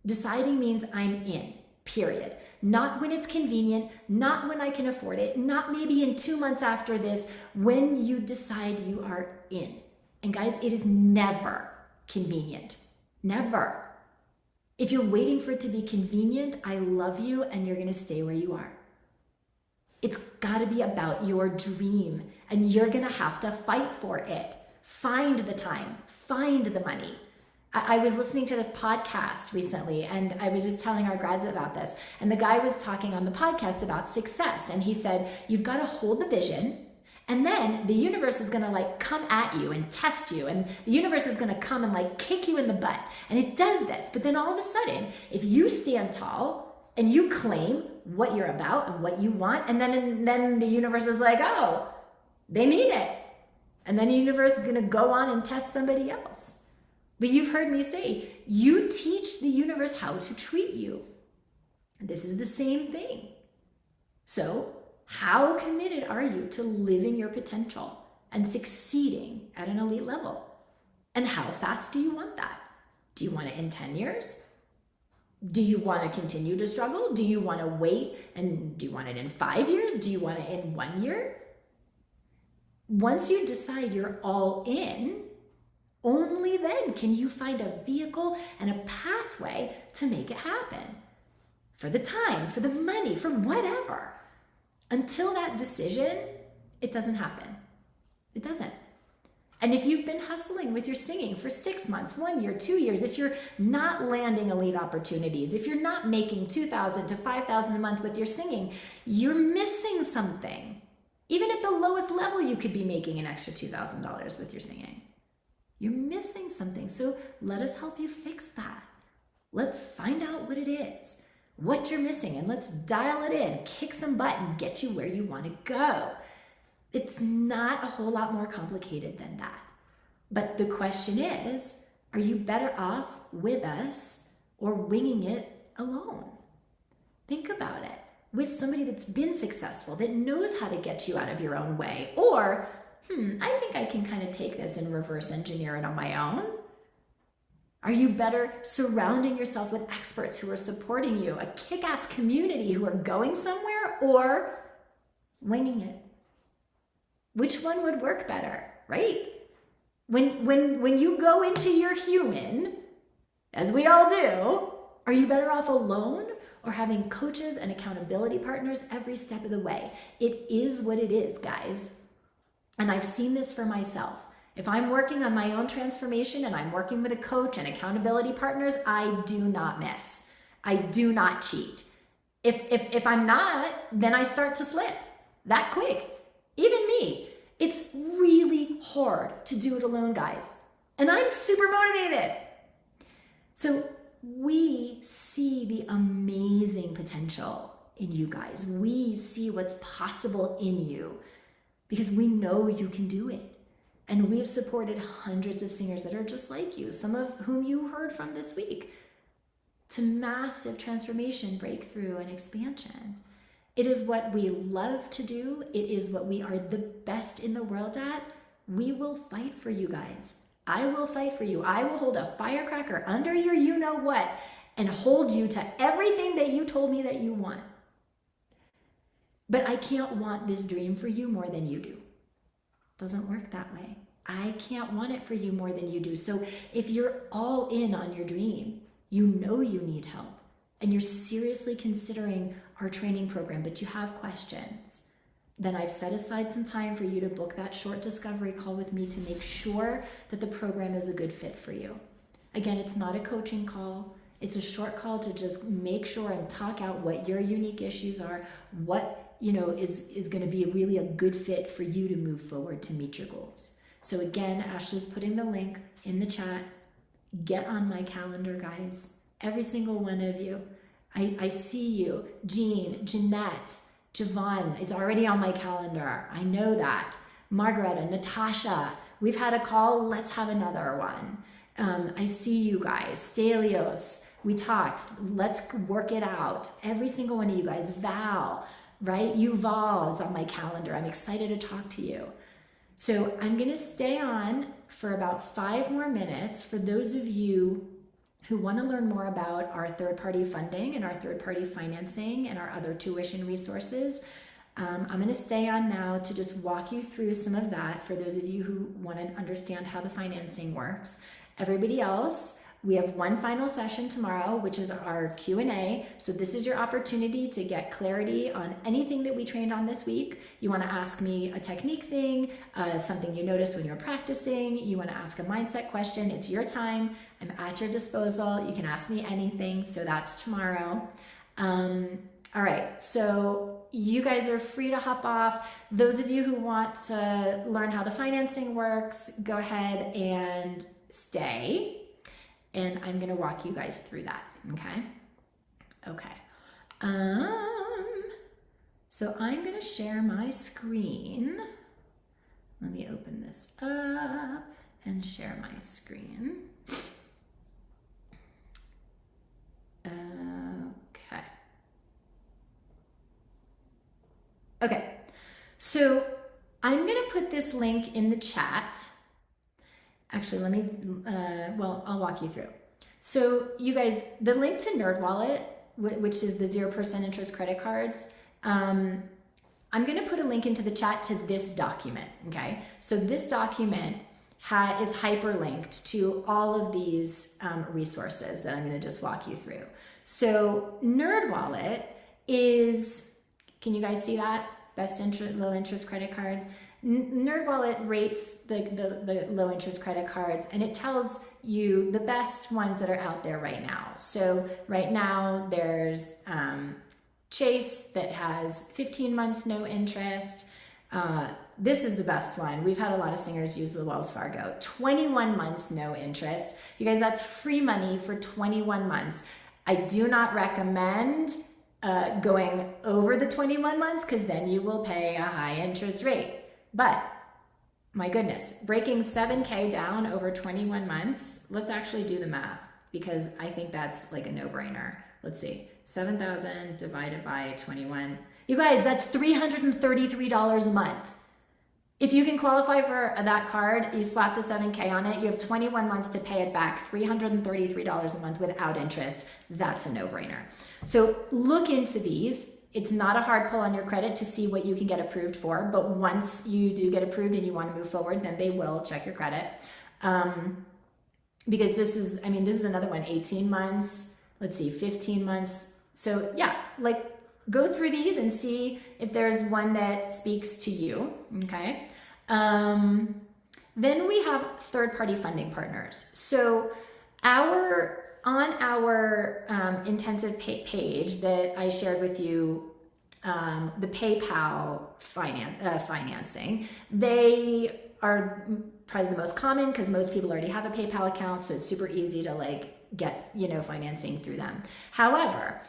Deciding means I'm in, period. Not when it's convenient, not when I can afford it, not maybe in 2 months after this, when you decide you are in. And guys, it is never convenient. Never. If you're waiting for it to be convenient, I love you and you're gonna stay where you are. It's gotta be about your dream and you're gonna have to fight for it. Find the time, find the money. I was listening to this podcast recently and I was just telling our grads about this. And the guy was talking on the podcast about success. And he said, you've got to hold the vision and then the universe is going to like come at you and test you. And the universe is going to come and like kick you in the butt. And it does this. But then all of a sudden, if you stand tall and you claim what you're about and what you want, and then the universe is like, oh, they mean it. And then the universe is going to go on and test somebody else. But you've heard me say, you teach the universe how to treat you. This is the same thing. So, how committed are you to living your potential and succeeding at an elite level? And how fast do you want that? Do you want it in 10 years? Do you want to continue to struggle? Do you want to wait? And do you want it in 5 years? Do you want it in 1 year? Once you decide you're all in, only then can you find a vehicle and a pathway to make it happen. For the time, for the money, for whatever. Until that decision, it doesn't happen. It doesn't. And if you've been hustling with your singing for 6 months, 1 year, 2 years, if you're not landing elite opportunities, if you're not making $2,000 to $5,000 a month with your singing, you're missing something. Even at the lowest level, you could be making an extra $2,000 with your singing. You're missing something, so let us help you fix that. Let's find out what it is, what you're missing, and let's dial it in, kick some butt, and get you where you want to go. It's not a whole lot more complicated than that. But the question is, are you better off with us or winging it alone? Think about it. With somebody that's been successful, that knows how to get you out of your own way, or I think I can kind of take this and reverse engineer it on my own. Are you better surrounding yourself with experts who are supporting you, a kick-ass community who are going somewhere, or winging it? Which one would work better, right? When you go into your human, as we all do, are you better off alone or having coaches and accountability partners every step of the way? It is what it is, guys. And I've seen this for myself. If I'm working on my own transformation and I'm working with a coach and accountability partners, I do not miss. I do not cheat. If I'm not, then I start to slip that quick. Even me. It's really hard to do it alone, guys. And I'm super motivated. So we see the amazing potential in you guys. We see what's possible in you because we know you can do it. And we've supported hundreds of singers that are just like you, some of whom you heard from this week, to massive transformation, breakthrough, and expansion. It is what we love to do. It is what we are the best in the world at. We will fight for you guys. I will fight for you. I will hold a firecracker under your you-know-what and hold you to everything that you told me that you want. But I can't want this dream for you more than you do. It doesn't work that way. I can't want it for you more than you do. So if you're all in on your dream, you know you need help, and you're seriously considering our training program, but you have questions, then I've set aside some time for you to book that short discovery call with me to make sure that the program is a good fit for you. Again, it's not a coaching call. It's a short call to just make sure and talk out what your unique issues are, what is going to be really a good fit for you to move forward to meet your goals. So again, Ashley's putting the link in the chat. Get on my calendar, guys. Every single one of you. I see you. Jean, Jeanette, Javon is already on my calendar. I know that. Margareta, Natasha, we've had a call. Let's have another one. I see you guys. Stelios, we talked. Let's work it out. Every single one of you guys. Val, right? Yuval is on my calendar. I'm excited to talk to you. So I'm going to stay on for about 5 more minutes for those of you who want to learn more about our third-party funding and our third-party financing and our other tuition resources. I'm going to stay on now to just walk you through some of that for those of you who want to understand how the financing works. Everybody else, we have one final session tomorrow, which is our Q&A. So this is your opportunity to get clarity on anything that we trained on this week. You want to ask me a technique thing, something you noticed when you were practicing. You want to ask a mindset question. It's your time. I'm at your disposal. You can ask me anything. So that's tomorrow. All right, so you guys are free to hop off. Those of you who want to learn how the financing works, go ahead and stay. And I'm gonna walk you guys through that, okay? Okay. So I'm gonna share my screen. Let me open this up and share my screen. Okay. Okay, so I'm gonna put this link in the chat. Actually, let me, I'll walk you through. So you guys, the link to NerdWallet, which is the 0% interest credit cards, I'm gonna put a link into the chat to this document, okay? So this document is hyperlinked to all of these resources that I'm gonna just walk you through. So NerdWallet is, can you guys see that? Best interest, low interest credit cards. NerdWallet rates the low interest credit cards, and it tells you the best ones that are out there right now. So right now there's Chase that has 15 months no interest. This is the best one. We've had a lot of singers use the Wells Fargo. 21 months no interest. You guys, that's free money for 21 months. I do not recommend going over the 21 months because then you will pay a high interest rate. But my goodness, breaking 7K down over 21 months, let's actually do the math because I think that's like a no-brainer. Let's see, 7,000 divided by 21. You guys, that's $333 a month. If you can qualify for that card, you slap the 7K on it, you have 21 months to pay it back, $333 a month without interest. That's a no-brainer. So look into these. It's not a hard pull on your credit to see what you can get approved for, but once you do get approved and you want to move forward, then they will check your credit. Because this is another one, 18 months, let's see, 15 months. So yeah, like go through these and see if there's one that speaks to you, okay? Then we have third-party funding partners. So on our intensive page that I shared with you, the PayPal financing, they are probably the most common because most people already have a PayPal account, so it's super easy to like get financing through them. However,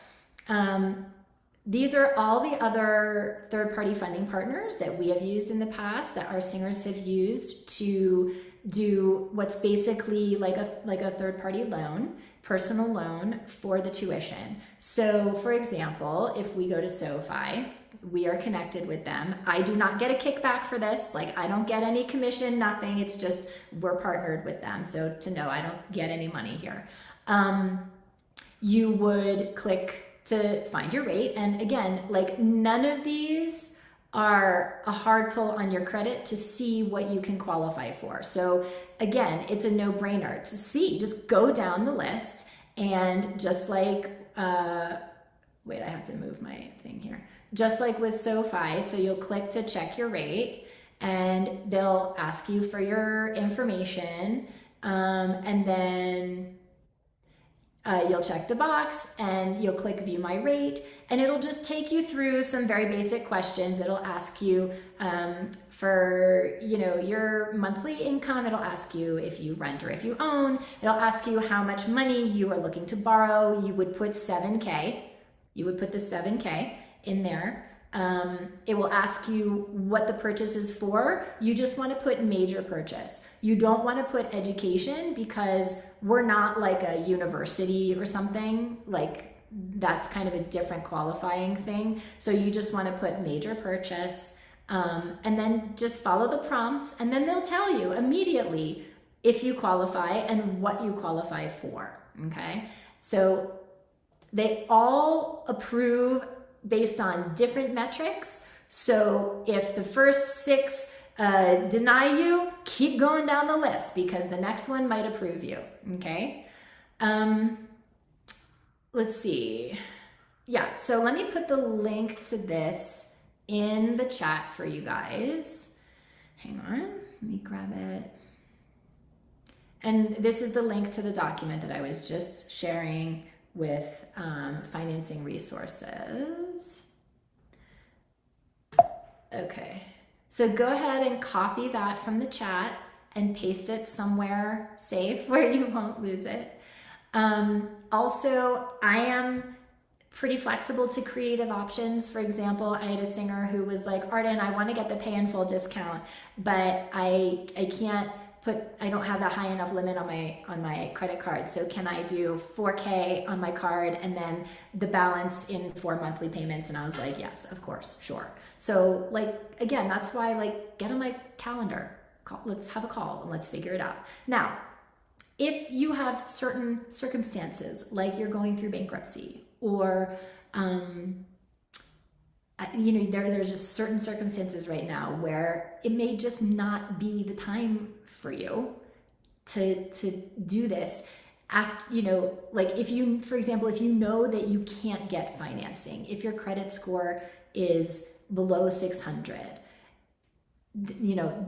these are all the other third-party funding partners that we have used in the past, that our singers have used to do what's basically like a third-party loan, personal loan for the tuition. So for example, if we go to SoFi, we are connected with them. I do not get a kickback for this. Like I don't get any commission, nothing. It's just we're partnered with them. So to know I don't get any money here. You would click to find your rate. And again, like none of these are a hard pull on your credit to see what you can qualify for. So again, it's a no-brainer to see, just go down the list and just like, wait, I have to move my thing here. Just like with SoFi, so you'll click to check your rate and they'll ask you for your information and then you'll check the box and you'll click view my rate and it'll just take you through some very basic questions. It'll ask you for your monthly income. It'll ask you if you rent or if you own. It'll ask you how much money you are looking to borrow. You would put 7K. You would put the 7K in there. It will ask you what the purchase is for. You just want to put major purchase. You don't want to put education because we're not like a university or something. Like that's kind of a different qualifying thing. So you just want to put major purchase, and then just follow the prompts, and then they'll tell you immediately if you qualify and what you qualify for. Okay, so they all approve based on different metrics. So if the first 6 deny you, keep going down the list because the next one might approve you. Okay. Let's see. Yeah, so let me put the link to this in the chat for you guys. Hang on, let me grab it. And this is the link to the document that I was just sharing with financing resources. Okay, so go ahead and copy that from the chat and paste it somewhere safe where you won't lose it. Also, I am pretty flexible to creative options. For example, I had a singer who was like, Arden, I want to get the pay in full discount, but I can't I don't have that high enough limit on my credit card. So can I do 4K on my card and then the balance in 4 monthly payments? And I was like, yes, of course, sure. So like, again, that's why like get on my calendar, let's have a call and let's figure it out. Now, if you have certain circumstances, like you're going through bankruptcy or, there's just certain circumstances right now where it may just not be the time for you to do this. After, like if you, for example, if you know that you can't get financing, if your credit score is below 600,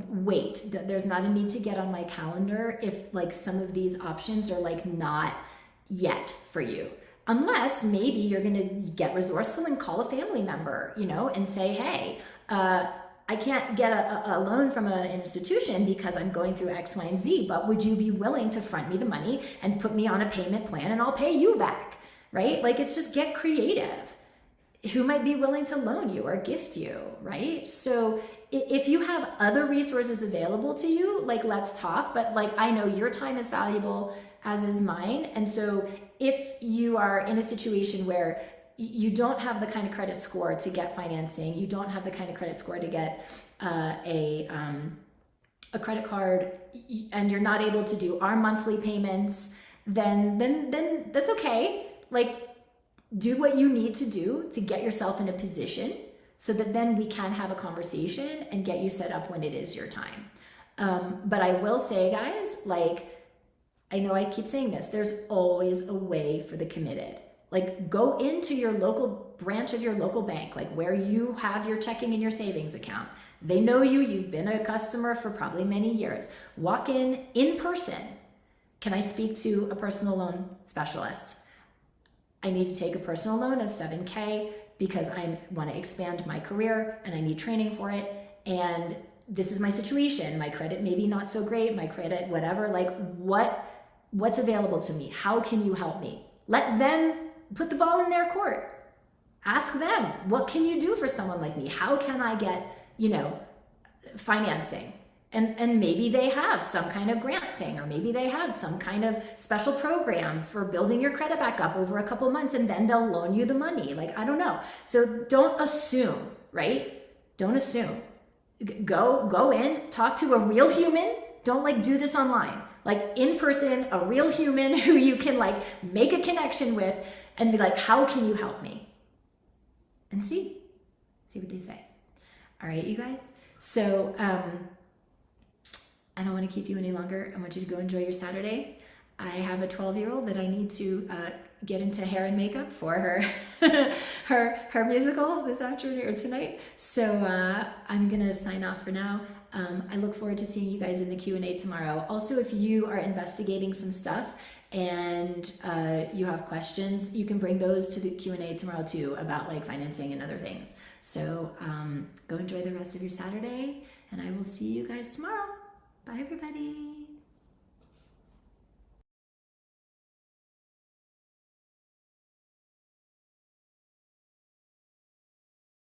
wait, there's not a need to get on my calendar if like some of these options are like not yet for you. Unless maybe you're going to get resourceful and call a family member, and say, hey, I can't get a loan from an institution because I'm going through X, Y, and Z, but would you be willing to front me the money and put me on a payment plan and I'll pay you back, right? Like it's just get creative. Who might be willing to loan you or gift you, right? So if you have other resources available to you, like let's talk, but like I know your time is valuable, as is mine. And so if you are in a situation where you don't have the kind of credit score to get financing, you don't have the kind of credit score to get a credit card, and you're not able to do our monthly payments, then that's okay. Like do what you need to do to get yourself in a position so that then we can have a conversation and get you set up when it is your time. But I will say, guys, like, I know I keep saying this, there's always a way for the committed. Like go into your local branch of your local bank, like where you have your checking and your savings account. They know you, you've been a customer for probably many years. Walk in person. Can I speak to a personal loan specialist? I need to take a personal loan of 7K because I want to expand my career and I need training for it. And this is my situation. My credit maybe not so great, my credit, whatever, like what's available to me? How can you help me? Let them put the ball in their court. Ask them, what can you do for someone like me? How can I get, financing? And maybe they have some kind of grant thing, or maybe they have some kind of special program for building your credit back up over a couple months, and then they'll loan you the money. Like, I don't know. So don't assume, right? Don't assume. Go in, talk to a real human. Don't like do this online. Like in person, a real human who you can like make a connection with and be like, how can you help me? And see what they say. All right, you guys. So, I don't want to keep you any longer. I want you to go enjoy your Saturday. I have a 12-year-old that I need to get into hair and makeup for her musical this afternoon or tonight. So I'm gonna sign off for now. I look forward to seeing you guys in the Q&A tomorrow. Also, if you are investigating some stuff and you have questions, you can bring those to the Q&A tomorrow too about like financing and other things. So go enjoy the rest of your Saturday, and I will see you guys tomorrow. Bye, everybody.